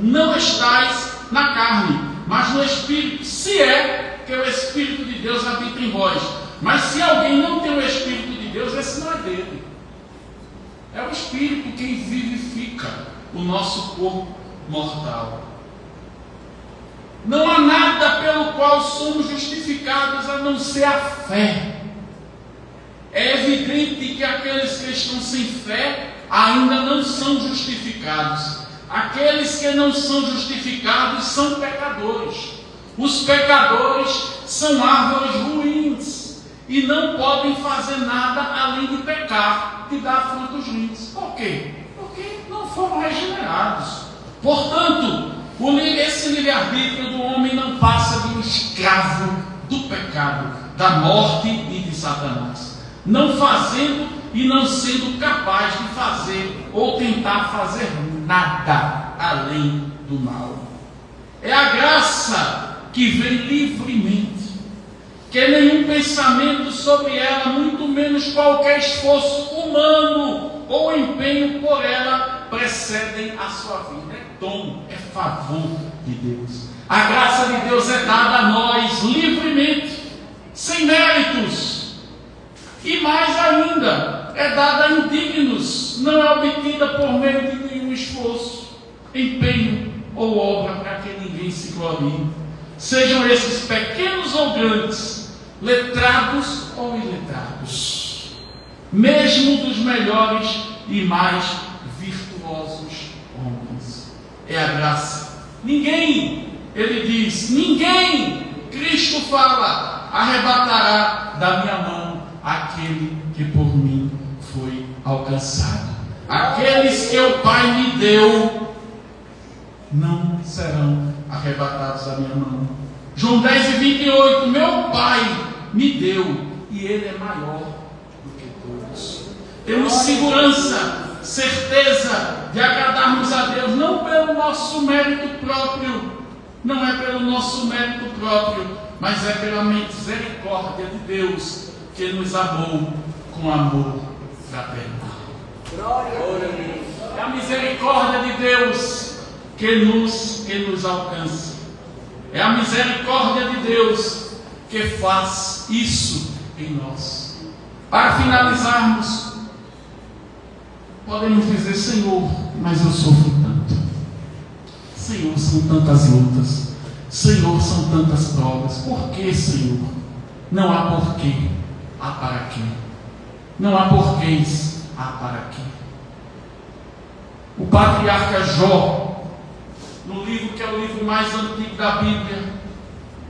não estáis na carne, mas no Espírito, se é que o Espírito de Deus habita em vós. Mas se alguém não tem o Espírito de Deus, esse não é dele. É o Espírito quem vivifica o nosso corpo mortal. Não há nada pelo qual somos justificados a não ser a fé. É evidente que aqueles que estão sem fé ainda não são justificados. Aqueles que não são justificados são pecadores. Os pecadores são árvores ruins e não podem fazer nada além de pecar, de dar frutos ruins. Por quê? Porque não foram regenerados. Portanto, esse livre-arbítrio do homem não passa de um escravo do pecado, da morte e de Satanás, não fazendo e não sendo capaz de fazer ou tentar fazer nada além do mal. É a graça que vem livremente, que nenhum pensamento sobre ela, muito menos qualquer esforço humano ou empenho por ela, precedem a sua vida. É dom, é favor de Deus. A graça de Deus é dada a nós livremente, sem méritos. E mais ainda, é dada a indignos, não é obtida por meio de nenhum esforço, empenho ou obra para que ninguém se glorie. Sejam esses pequenos ou grandes, letrados ou iletrados, mesmo dos melhores e mais virtuosos homens. É a graça. Ninguém, ele diz, ninguém, Cristo fala, arrebatará da minha mão aquele que por mim foi alcançado. Aqueles que o Pai me deu não serão arrebatados da minha mão. João 10:28, meu Pai me deu e Ele é maior do que todos. Temos segurança, certeza de agradarmos a Deus, não pelo nosso mérito próprio, não é pelo nosso mérito próprio, mas é pela misericórdia de Deus que nos amou com amor fraternal. É a misericórdia de Deus que nos alcança. É a misericórdia de Deus que faz isso em nós. Para finalizarmos, podemos dizer, Senhor, mas eu sofro tanto. Senhor, são tantas lutas. Senhor, são tantas provas. Por que, Senhor? Não há porquê, há para quê. Não há porquês, há para quê. O patriarca Jó, no livro que é o livro mais antigo da Bíblia,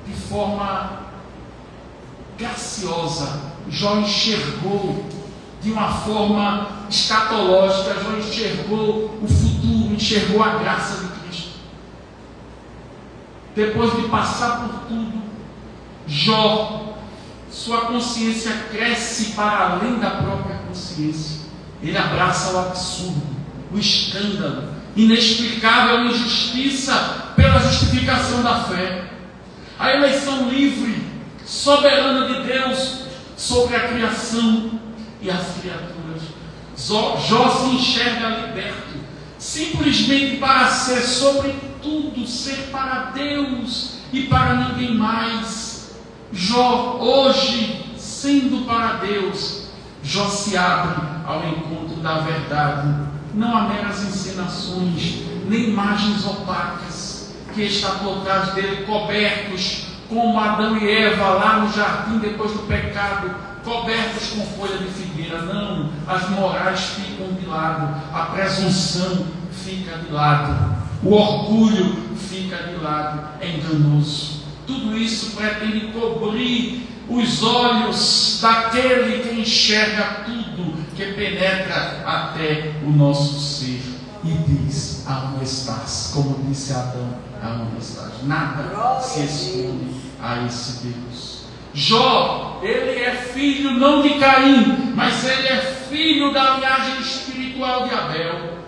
de forma graciosa, Jó enxergou de uma forma escatológica, Jó enxergou o futuro, enxergou a graça de Cristo. Depois de passar por tudo, Jó, sua consciência cresce para além da própria consciência. Ele abraça o absurdo, o escândalo, inexplicável injustiça pela justificação da fé. A eleição livre, soberana de Deus sobre a criação e as criaturas. Jó se enxerga liberto, simplesmente para ser sobre tudo, ser para Deus e para ninguém mais. Jó, hoje, sendo para Deus, Jó se abre ao encontro da verdade. Não há meras encenações, nem imagens opacas que está por trás dele, cobertos como Adão e Eva lá no jardim depois do pecado, cobertos com folha de figueira. Não, as morais ficam de lado, a presunção fica de lado, o orgulho fica de lado, é enganoso. Tudo isso pretende cobrir os olhos daquele que enxerga tudo, que penetra até o nosso ser e diz: aonde estás? Como disse Adão, aonde estás? Nada se esconde a esse Deus. Jó, ele é filho não de Caim, mas ele é filho da linhagem espiritual de Abel.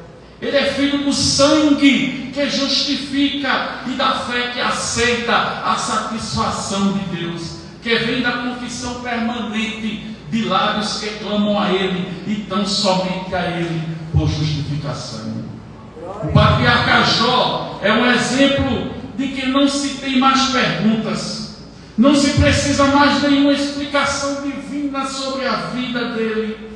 Ele é filho do sangue que justifica e da fé que aceita a satisfação de Deus, que vem da confissão permanente de lábios que clamam a Ele e tão somente a Ele por justificação. O patriarca Jó é um exemplo de que não se tem mais perguntas, Não se precisa mais nenhuma explicação divina sobre a vida dele,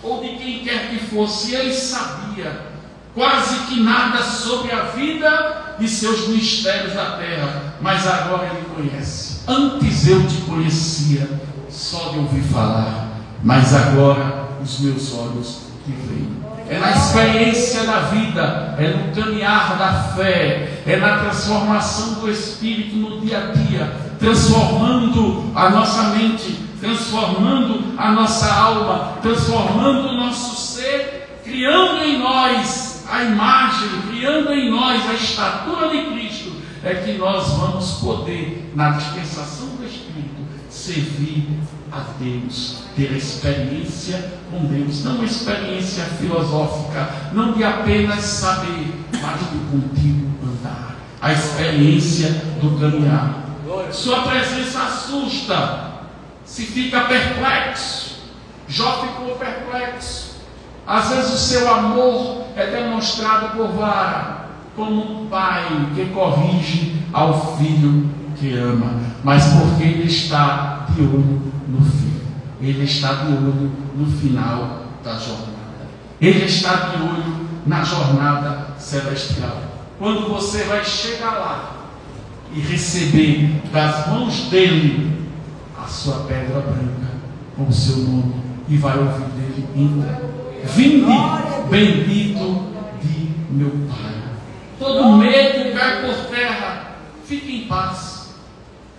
ou de quem quer que fosse. Ele sabia quase que nada sobre a vida e seus mistérios da terra, mas agora ele conhece. Antes eu te conhecia só de ouvir falar, mas agora os meus olhos te veem. É na experiência da vida, é no caminhar da fé, é na transformação do Espírito no dia a dia, transformando a nossa mente, transformando a nossa alma, transformando o nosso ser, criando em nós a imagem, criando em nós a estatura de Cristo, é que nós vamos poder, na dispensação do Espírito, servir a Deus, ter experiência com Deus, não uma experiência filosófica, não de apenas saber, mas de contigo andar, a experiência do caminhar. Sua presença assusta, se fica perplexo. Jó ficou perplexo. Às vezes o seu amor é demonstrado por vara, como um pai que corrige ao filho que ama, mas porque ele está de olho no filho, ele está de olho no final da jornada, ele está de olho na jornada celestial. Quando você vai chegar lá e receber das mãos dele a sua pedra branca com o seu nome, e vai ouvir dele: vinde, bendito de meu Pai. Todo medo cai por terra. Fique em paz.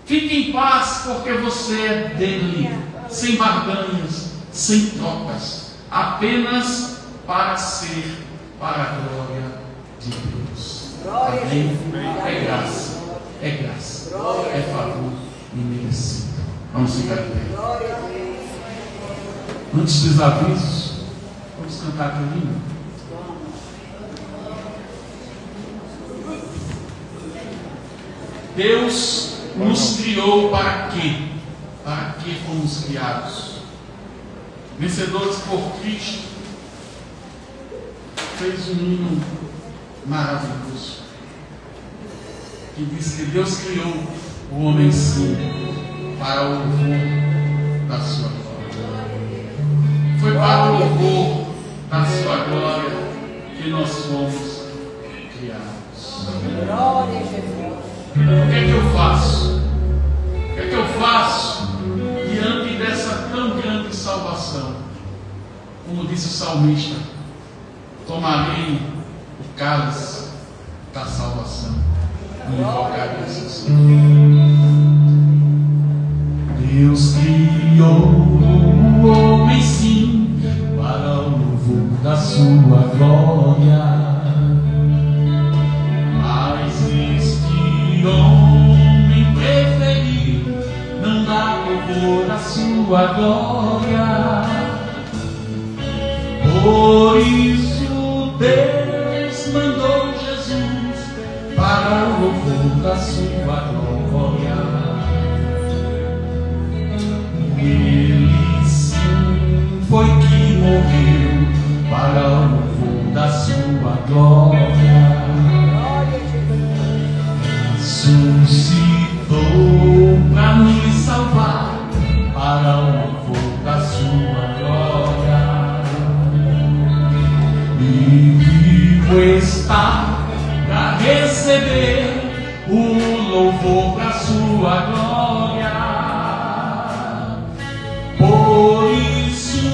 Fique em paz, porque você é dele, sem barganhas, sem trocas, apenas para ser para a glória de Deus. Amém? É graça, é graça, é favor imerecido. Vamos ficar de pé. Antes dos avisos, vamos cantar aqui o hino. Deus nos criou para quê? Para que fomos criados? Vencedores por Cristo fez um hino maravilhoso que diz que Deus criou o homem sim para o louvor da sua glória. Foi para o louvor da sua glória que nós fomos criados. Glória a Jesus. O que é que eu faço? O que é que eu faço diante dessa tão grande salvação? Como disse o salmista: tomarei o cálice da salvação e invocarei o seu nome. Deus criou o homem sim para o louvor da sua glória. Homem preferido não dá louvor à sua glória. Por isso Deus mandou Jesus para o louvor da sua glória. Ele sim foi que morreu para o louvor da sua glória. Ressuscitou para nos salvar, para o louvor da sua glória. E vivo está para receber o louvor da sua glória. Por isso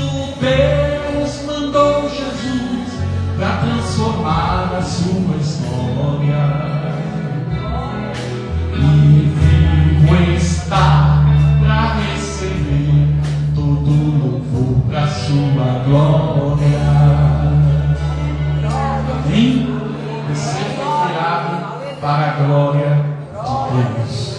Deus mandou Jesus para transformar a sua história. Está para receber todo louvor para sua glória. Amém? Você foi criado para a glória de Deus.